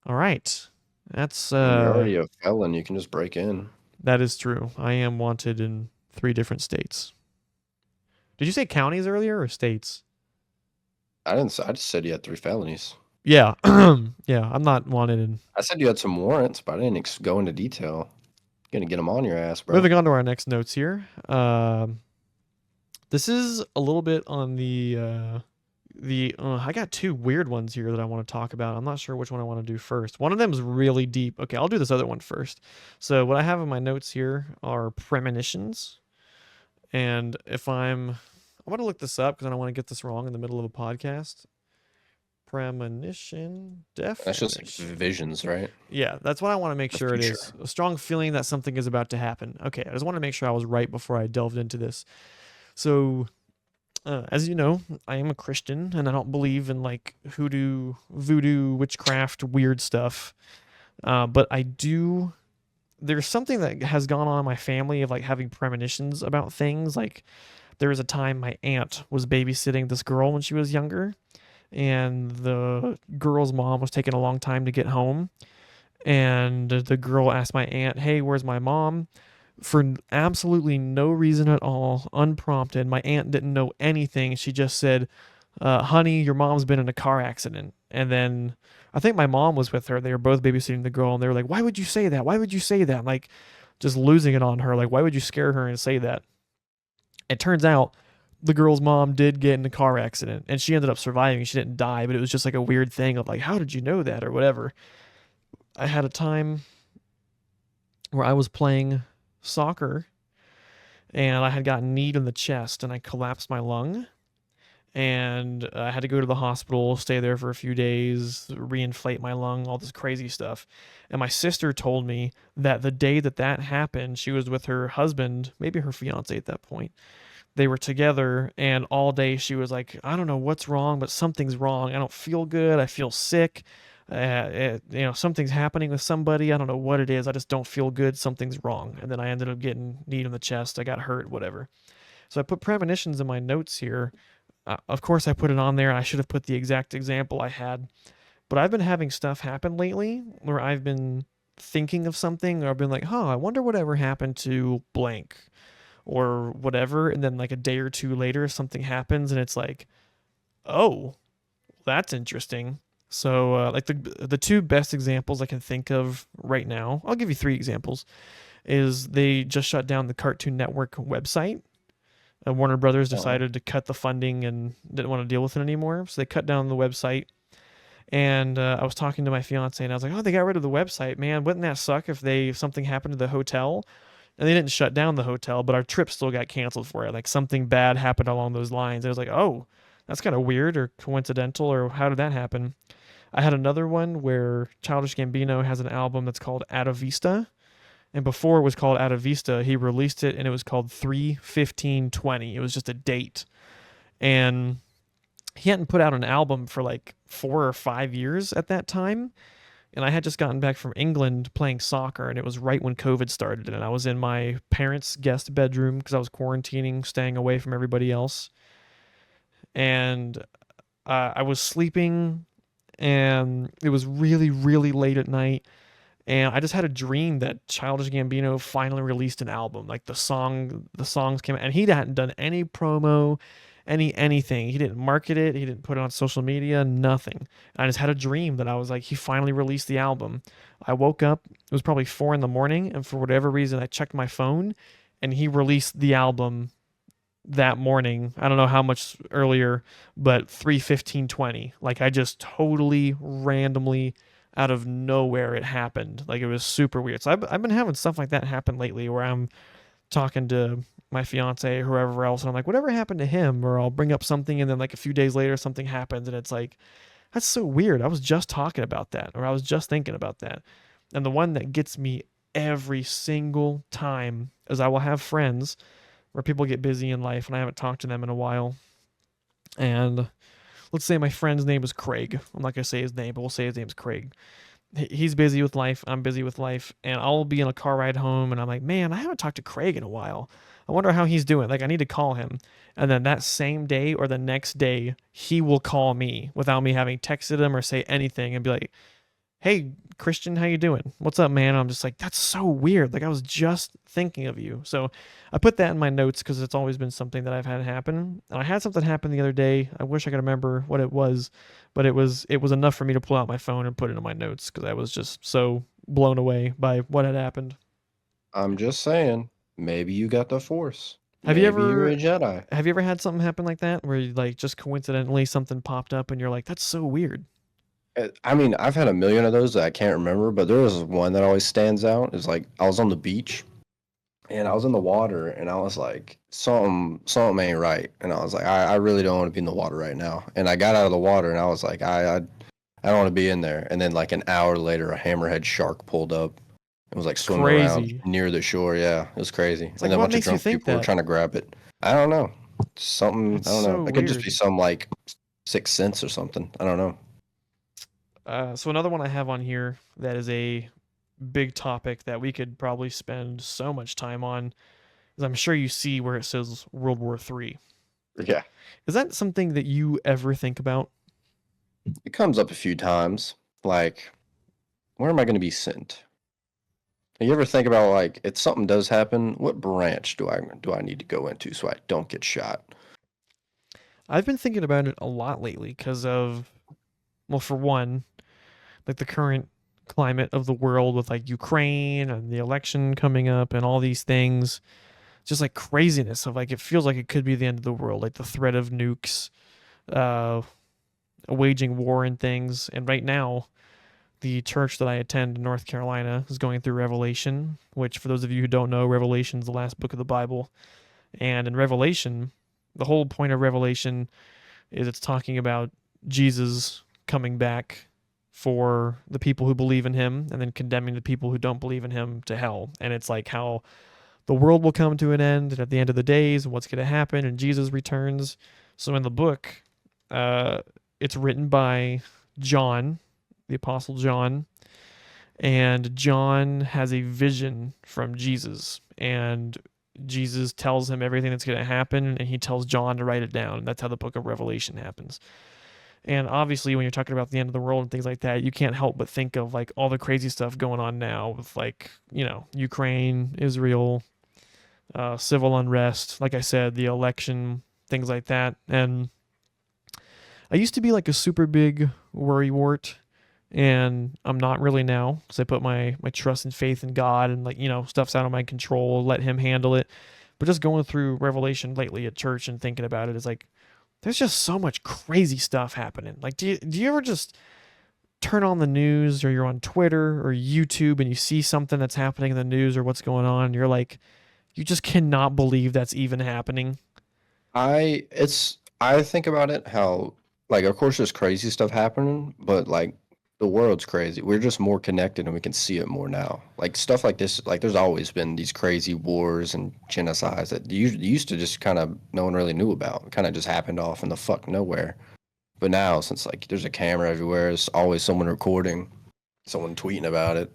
all right, that's You're already a felon. You can just break in. That is true. I am wanted in 3 different states. Did you say counties earlier or states? I didn't. I just said you had 3 felonies. Yeah, yeah. I'm not wanted in. I said you had some warrants, but I didn't go into detail. You're gonna get them on your ass, bro. Moving on to our next notes here. This is a little bit on the I got 2 weird ones here that I want to talk about. I'm not sure which one I want to do first. One of them is really deep. Okay, I'll do this other one first. So what I have in my notes here are premonitions. And I want to look this up because I don't want to get this wrong in the middle of a podcast. Premonition definition. That's just like visions, right? Yeah, that's what I want to make sure it is. A strong feeling that something is about to happen. Okay, I just want to make sure I was right before I delved into this. So as you know, I am a Christian and I don't believe in like hoodoo, voodoo, witchcraft, weird stuff. But I do. There's something that has gone on in my family of like having premonitions about things. Like there was a time my aunt was babysitting this girl when she was younger, and the girl's mom was taking a long time to get home. And the girl asked my aunt, "Hey, where's my mom?" For absolutely no reason at all, unprompted. My aunt didn't know anything. She just said, honey, your mom's been in a car accident. And then I think my mom was with her. They were both babysitting the girl, and they were like, why would you say that? Why would you say that? Like, just losing it on her. Like, why would you scare her and say that? It turns out the girl's mom did get in a car accident, and she ended up surviving. She didn't die, but it was just like a weird thing of like, how did you know that or whatever. I had a time where I was playing soccer and I had gotten kneed in the chest and I collapsed my lung and I had to go to the hospital, stay there for a few days, reinflate my lung, all this crazy stuff. And my sister told me that the day that that happened, she was with her husband, maybe her fiance at that point. They were together, and all day she was like, I don't know what's wrong, but something's wrong. I don't feel good. I feel sick. Something's happening with somebody. I don't know what it is. I just don't feel good. Something's wrong. And then I ended up getting kneed in the chest. I got hurt, whatever. So I put premonitions in my notes here. Of course, I put it on there. I should have put the exact example I had. But I've been having stuff happen lately where I've been thinking of something, or I've been like, huh, I wonder whatever happened to blank or whatever. And then, like, a day or two later, something happens and it's like, oh, that's interesting. So, like, the two best examples I can think of right now, I'll give you three examples, is they just shut down the Cartoon Network website. Warner Brothers Oh, decided to cut the funding and didn't want to deal with it anymore. So they cut down the website. And I was talking to my fiance, and I was like, "Oh, they got rid of the website, man. Wouldn't that suck if something happened to the hotel?" And they didn't shut down the hotel, but our trip still got canceled for it. Like something bad happened along those lines. I was like, "Oh, that's kind of weird or coincidental, or how did that happen?" I had another one where Childish Gambino has an album that's called Ada Vista, and before it was called Ada Vista, he released it and it was called 3/15/20. It was just a date, and he hadn't put out an album for like 4 or 5 years at that time. And I had just gotten back from England playing soccer, and it was right when COVID started. And I was in my parents' guest bedroom because I was quarantining, staying away from everybody else. And I was sleeping, and it was really, really late at night. And I just had a dream that Childish Gambino finally released an album. Like the songs came out, and he hadn't done any promo, anything. He didn't market it. He didn't put it on social media. Nothing. I just had a dream that I was like, he finally released the album. I woke up. It was probably 4 in the morning, and for whatever reason, I checked my phone, and he released the album that morning. I don't know how much earlier, but 3/15/20. Like I just totally randomly out of nowhere it happened. Like it was super weird. So I've been having stuff like that happen lately where I'm talking to my fiance or whoever else and I'm like, whatever happened to him? Or I'll bring up something and then like a few days later something happens and it's like, that's so weird. I was just talking about that or I was just thinking about that. And the one that gets me every single time is I will have friends where people get busy in life and I haven't talked to them in a while. And let's say my friend's name is Craig. I'm not going to say his name, but we'll say his name's Craig. He's busy with life. I'm busy with life. And I'll be in a car ride home and I'm like, man, I haven't talked to Craig in a while. I wonder how he's doing. Like, I need to call him. And then that same day or the next day, he will call me without me having texted him or say anything and be like, hey Christian, how you doing? What's up, man? I'm just like, that's so weird. Like I was just thinking of you. So I put that in my notes because it's always been something that I've had happen. And I had something happen the other day. I wish I could remember what it was, but it was enough for me to pull out my phone and put it in my notes because I was just so blown away by what had happened. I'm just saying, maybe you got the Force. Have you Maybe you're ever a Jedi. have you ever had something happen like that where you, like just coincidentally something popped up and you're like, that's so weird? I mean, I've had a million of those that I can't remember, but there was one that always stands out. It's like I was on the beach and I was in the water and I was like, something ain't right. And I was like, I really don't want to be in the water right now. And I got out of the water and I was like, I don't want to be in there. And then like an hour later, a hammerhead shark pulled up. It was like swimming around Crazy. near the shore. Yeah, it was crazy. It's And like then a what bunch of makes you drunk think people were that? trying to grab it. I don't know. Something, That's I don't know. so It could just be weird. some like sixth sense or something. I don't know. So another one I have on here that is a big topic that we could probably spend so much time on is I'm sure you see where it says World War III. Yeah. Is that something that you ever think about? It comes up a few times. Like, where am I going to be sent? You ever think about like if something does happen, what branch do I need to go into so I don't get shot? I've been thinking about it a lot lately because of, well, for one, like the current climate of the world with like Ukraine and the election coming up and all these things, just like craziness of like it feels like it could be the end of the world, like the threat of nukes, uh, waging war and things. And right now, the church that I attend in North Carolina is going through Revelation, which, for those of you who don't know, Revelation is the last book of the Bible. And in Revelation, the whole point of Revelation is it's talking about Jesus coming back for the people who believe in him and then condemning the people who don't believe in him to hell. And it's like how the world will come to an end and at the end of the days and what's going to happen and Jesus returns. So in the book, uh, it's written by John, the Apostle John, and John has a vision from Jesus, and Jesus tells him everything that's going to happen, and he tells John to write it down. And that's how the book of Revelation happens. And obviously, when you're talking about the end of the world and things like that, you can't help but think of like all the crazy stuff going on now with like, Ukraine, Israel, civil unrest, like I said, the election, things like that. And I used to be like a super big worrywart, and I'm not really now because I put my trust and faith in God, and like stuff's out of my control, let Him handle it. But just going through Revelation lately at church and thinking about it is like there's just so much crazy stuff happening. Like, do you ever just turn on the news or you're on Twitter or YouTube and you see something that's happening in the news or what's going on, and you're like, you just cannot believe that's even happening? I think about it how, like, of course there's crazy stuff happening, but like the world's crazy. We're just more connected and we can see it more now. Like stuff like this, like there's always been these crazy wars and genocides that used to just kind of no one really knew about. It kind of just happened off in the fuck nowhere. But now, since like there's a camera everywhere, there's always someone recording, someone tweeting about it.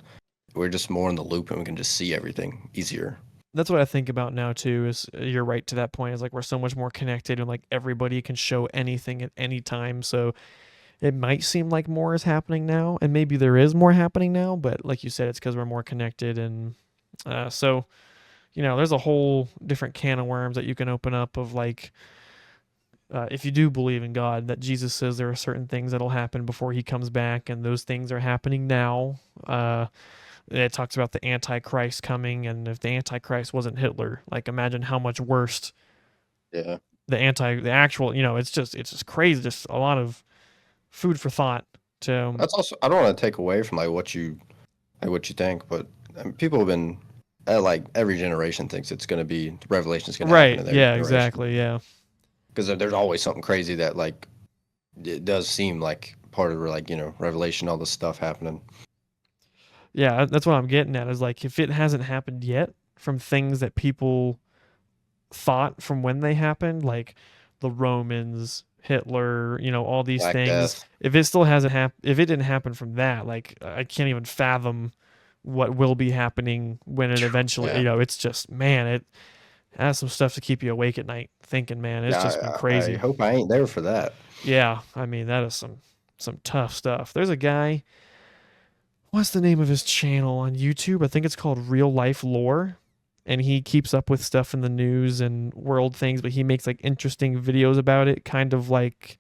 We're just more in the loop and we can just see everything easier. That's what I think about now too. Is you're right to that point. Is like we're so much more connected and like everybody can show anything at any time. So it might seem like more is happening now, and maybe there is more happening now. But like you said, it's because we're more connected, and so there's a whole different can of worms that you can open up of like. If you do believe in God, that Jesus says there are certain things that'll happen before He comes back, and those things are happening now. It talks about the Antichrist coming, and if the Antichrist wasn't Hitler, like imagine how much worse Yeah. the actual, it's just crazy. Just a lot of food for thought. To That's also, I don't want to take away from what you think, but people have been like every generation thinks it's going to be Revelation's going to happen right, in their yeah, generation exactly, yeah, because there's always something crazy that like it does seem like part of like Revelation, all this stuff happening. yeah. That's what I'm getting at. Is like if it hasn't happened yet from things that people thought from when they happened, like the Romans, Hitler, all these Black things. Death. If it still hasn't happened, if it didn't happen from that, like I can't even fathom what will be happening when it eventually. Yeah. It's just man, it has some stuff to keep you awake at night thinking. Man, it's just been Yeah, I crazy. hope I ain't there for that. Yeah, I mean that is some tough stuff. There's a guy. What's the name of his channel on YouTube? I think it's called Real Life Lore, and he keeps up with stuff in the news and world things, but he makes like interesting videos about it, kind of like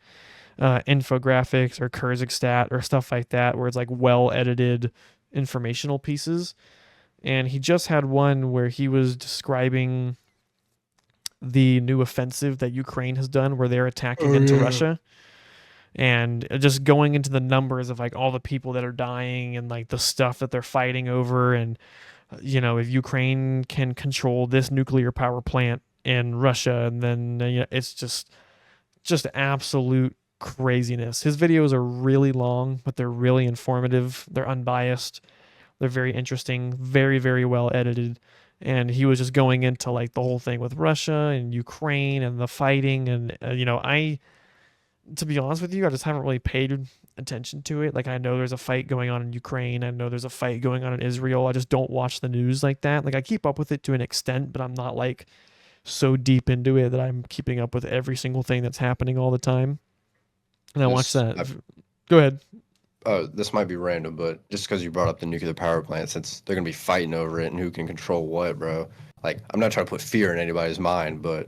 infographics or Kyrgyzstan or stuff like that, where it's like well edited informational pieces. And he just had one where he was describing the new offensive that Ukraine has done, where they're attacking Oh into yeah. Russia, and just going into the numbers of like all the people that are dying and like the stuff that they're fighting over, and if Ukraine can control this nuclear power plant in Russia, and then it's just absolute craziness. His videos are really long, but they're really informative. They're unbiased. They're very interesting, very very well edited. And he was just going into like the whole thing with Russia and Ukraine and the fighting, and I to be honest with you, I just haven't really paid attention to it. Like I know there's a fight going on in Ukraine. I know there's a fight going on in Israel. I just don't watch the news like that. Like I keep up with it to an extent, but I'm not like so deep into it that I'm keeping up with every single thing that's happening all the time. And I watch This that. Go ahead. this might be random, but just because you brought up the nuclear power plant, since they're gonna be fighting over it and who can control what, bro. Like, I'm not trying to put fear in anybody's mind, but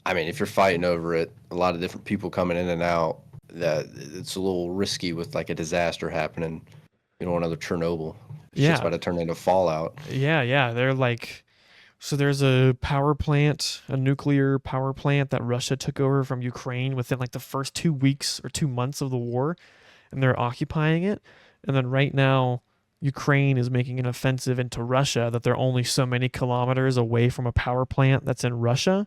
I mean, if you're fighting over it, a lot of different people coming in and out, that it's a little risky with like a disaster happening. You don't want another Chernobyl. Shit's Yeah, about to turn into Fallout. yeah. They're like, so there's a power plant, a nuclear power plant that Russia took over from Ukraine within like the first 2 weeks or 2 months of the war, and they're occupying it. And then right now, Ukraine is making an offensive into Russia that they're only so many kilometers away from a power plant that's in Russia.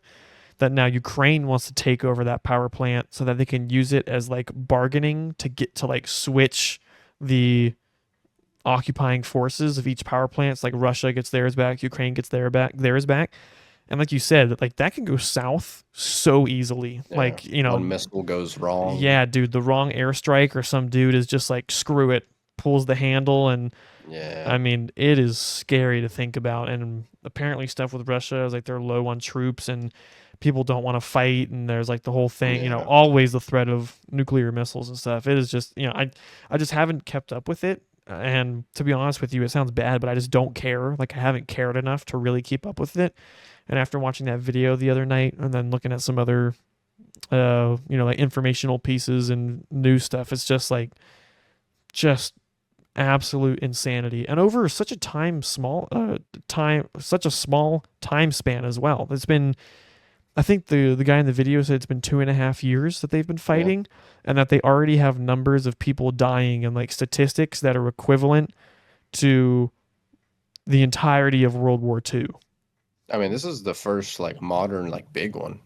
That now Ukraine wants to take over that power plant so that they can use it as like bargaining to get to like switch the occupying forces of each power plant. It's like Russia gets theirs back, Ukraine gets theirs back. And like you said, like that can go south so easily. Yeah. Like, you One know, missile goes wrong. yeah, dude, the wrong airstrike or some dude is just like, screw it, pulls the handle. And Yeah. I mean, it is scary to think about. And apparently, stuff with Russia is like they're low on troops and people don't want to fight. And there's like the whole thing, Yeah. always the threat of nuclear missiles and stuff. It is just, I just haven't kept up with it. And to be honest with you, it sounds bad, but I just don't care. Like, I haven't cared enough to really keep up with it. And after watching that video the other night and then looking at some other, like informational pieces and news stuff, it's just like, just absolute insanity, and over such a such a small time span as well. It's been, I think the guy in the video said it's been 2.5 years that they've been Yeah. fighting, and that they already have numbers of people dying and like statistics that are equivalent to the entirety of World War II. I mean, this is the first like modern like big one.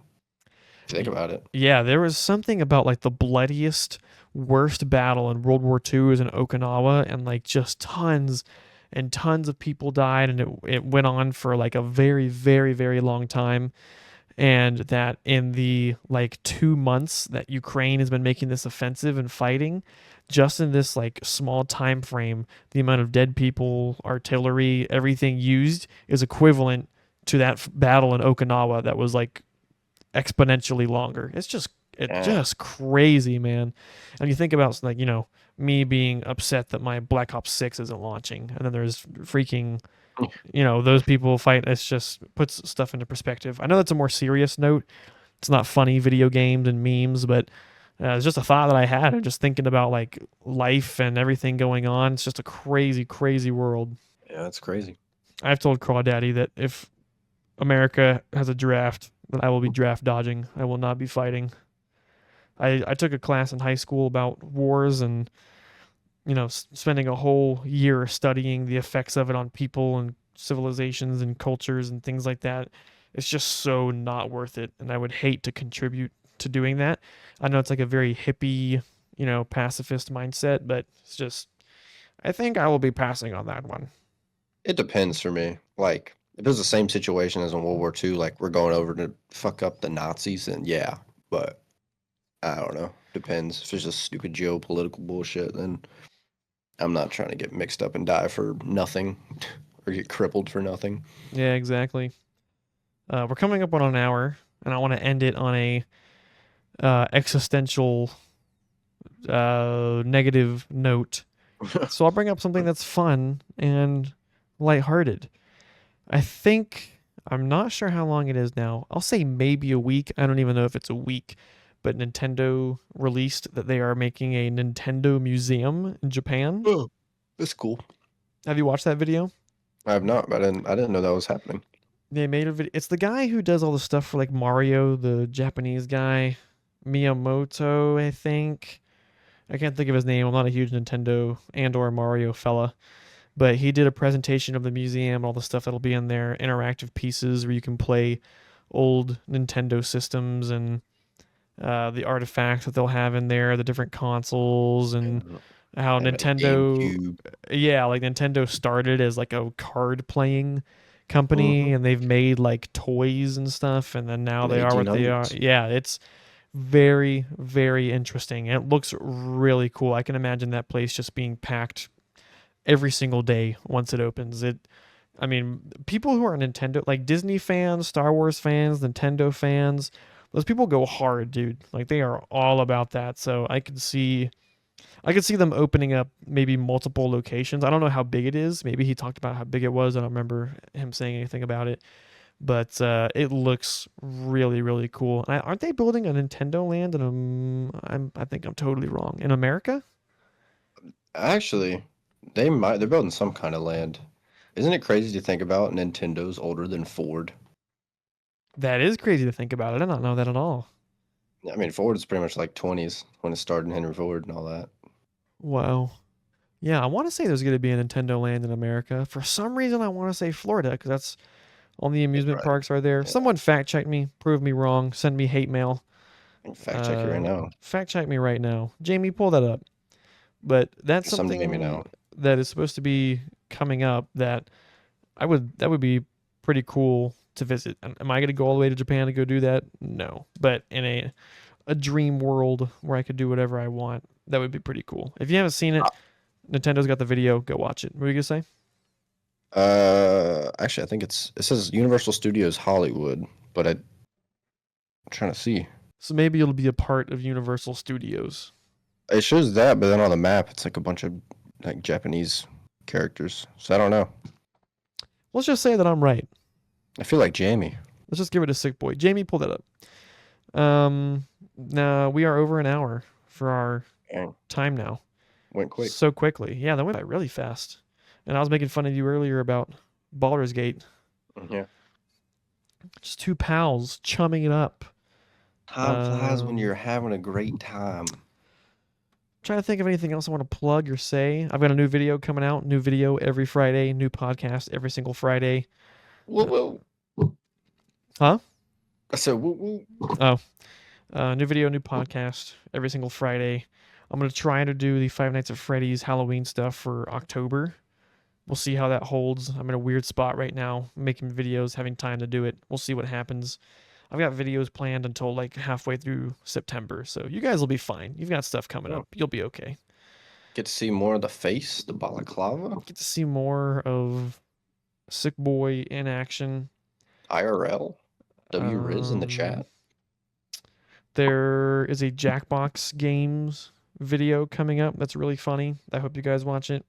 If you think about it. Yeah, there was something about like the bloodiest, worst battle in World War II was in Okinawa, and like just tons and tons of people died, and it went on for like a very, very, very long time. And that in the like 2 months that Ukraine has been making this offensive and fighting, just in this like small time frame, the amount of dead people, artillery, everything used is equivalent to that battle in Okinawa that was like exponentially longer. It's Yeah. just crazy, man. And you think about like, me being upset that my Black Ops 6 isn't launching, and then there's freaking, those people fight. It's just puts stuff into perspective. I know that's a more serious note. It's not funny video games and memes, but it's just a thought that I had. I'm just thinking about like life and everything going on. It's just a crazy, crazy world. Yeah, that's crazy. I've told Crawdaddy that if America has a draft, then I will be draft dodging. I will not be fighting. I took a class in high school about wars, and spending a whole year studying the effects of it on people and civilizations and cultures and things like that. It's just so not worth it, and I would hate to contribute to doing that. I know it's like a very hippie, pacifist mindset, but it's just, I think I will be passing on that one. It depends for me. Like, if it was the same situation as in World War II, like we're going over to fuck up the Nazis, then yeah. But I don't know. Depends. If it's just stupid geopolitical bullshit, then I'm not trying to get mixed up and die for nothing or get crippled for nothing. Yeah, exactly. We're coming up on an hour, and I want to end it on a existential negative note. So I'll bring up something that's fun and lighthearted. I think, I'm not sure how long it is now. I'll say maybe a week. I don't even know if it's a week. But Nintendo released that they are making a Nintendo museum in Japan. Oh, that's cool. Have you watched that video? I have not, but I didn't know that was happening. They made a video. It's the guy who does all the stuff for like Mario, the Japanese guy, Miyamoto, I think. I can't think of his name. I'm not a huge Nintendo and or Mario fella, but he did a presentation of the museum, all the stuff that'll be in there, interactive pieces where you can play old Nintendo systems and the artifacts that they'll have in there, the different consoles, and how I have a Nintendo, GameCube. yeah, like Nintendo started as like a card playing company, Mm-hmm. and they've made like toys and stuff, and then now In the they are what they are. 1800s. Yeah, it's very, very interesting. And it looks really cool. I can imagine that place just being packed every single day once it opens. I mean, people who are Nintendo, like Disney fans, Star Wars fans, Nintendo fans, those people go hard, dude. Like they are all about that. So I could see them opening up maybe multiple locations. I don't know how big it is. Maybe he talked about how big it was. I don't remember him saying anything about it. But it looks really, really cool. And aren't they building a Nintendo Land? And I think I'm totally wrong. In America? Actually, they're building some kind of land. Isn't it crazy to think about Nintendo's older than Ford? That is crazy to think about. I did not know that at all. I mean, Ford is pretty much like 20s when it started, Henry Ford and all that. Wow. Yeah, I want to say there's going to be a Nintendo Land in America. For some reason, I want to say Florida because that's all the It amusement probably, parks are there. yeah, Someone fact check me, prove me wrong, send me hate mail. I can fact check you right now. Fact check me right now. Jamie, pull that up. But that's Some Jamie something now. that is supposed to be coming up that that would be pretty cool to visit. Am I going to go all the way to Japan to go do that? No. But in a dream world where I could do whatever I want, that would be pretty cool. If you haven't seen it, Nintendo's got the video. Go watch it. What were you gonna say? Actually, I think it says Universal Studios Hollywood, but I'm trying to see. So maybe it'll be a part of Universal Studios. It shows that, but then on the map, it's like a bunch of like Japanese characters. So I don't know. Let's just say that I'm right. I feel like Jamie. Let's just give it a Sickboi. Jamie, pull that up. Now we are over an hour for our Dang, time now. went quick. So quickly. Yeah, that went by really fast. And I was making fun of you earlier about Baldur's Gate. Yeah. Just two pals chumming it up. Time flies when Um, you're having a great time. Trying to think of anything else I want to plug or say. I've got a new video coming out. New video every Friday. New podcast every single Friday. Whoa, whoa. Huh? I said woo woo. Oh, new video, new podcast every single Friday. I'm gonna try to do the Five Nights at Freddy's Halloween stuff for October. We'll see how that holds. I'm in a weird spot right now, making videos, having time to do it. We'll see what happens. I've got videos planned until like halfway through September, so you guys will be fine. You've got stuff coming Oh, up. You'll be okay. get to see more of the face, the balaclava, Get to see more of Sickboi in action. IRL, W Riz in the Um, chat. there is a Jackbox Games video coming up that's really funny. I hope you guys watch it.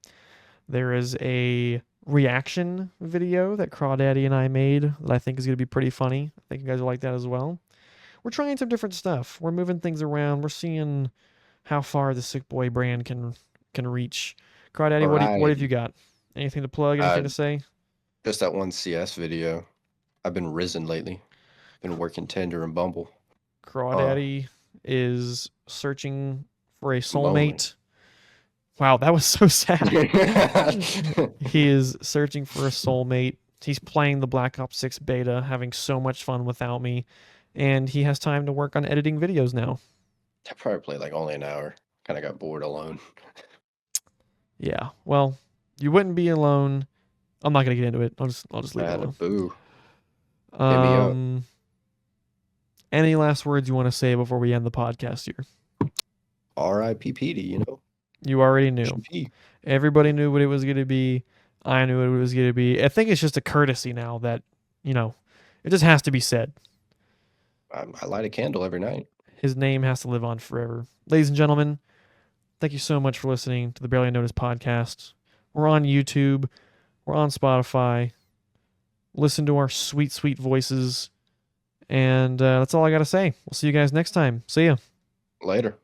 There is a reaction video that Crawdaddy and I made that I think is going to be pretty funny. I think you guys will like that as well. We're trying some different stuff. We're moving things around. We're seeing how far the Sickboi brand can reach. Crawdaddy, what have you Variety. got? Anything to plug? Uh, Anything to say? just that one CS video. I've been risen lately. Been working Tinder and Bumble. Uh, Crawdaddy is searching for a lonely. soulmate. Wow, that was so sad. He is searching for a soulmate. He's playing the Black Ops 6 beta, having so much fun without me, and he has time to work on editing videos now. I probably played like only an hour. Kind of got bored alone. Yeah, well, you wouldn't be alone. I'm not gonna get into it. I'll just leave it Had a alone. boo. Hit me up. Any last words you want to say before we end the podcast here? R.I.P. Petey, you know? You already knew. GP. Everybody knew what it was gonna be. I knew what it was gonna be. I think it's just a courtesy now that it just has to be said. I light a candle every night. His name has to live on forever. Ladies and gentlemen, thank you so much for listening to the Barely Noticed podcast. We're on YouTube. We're on Spotify. Listen to our sweet, sweet voices. And that's all I got to say. We'll see you guys next time. See ya. Later.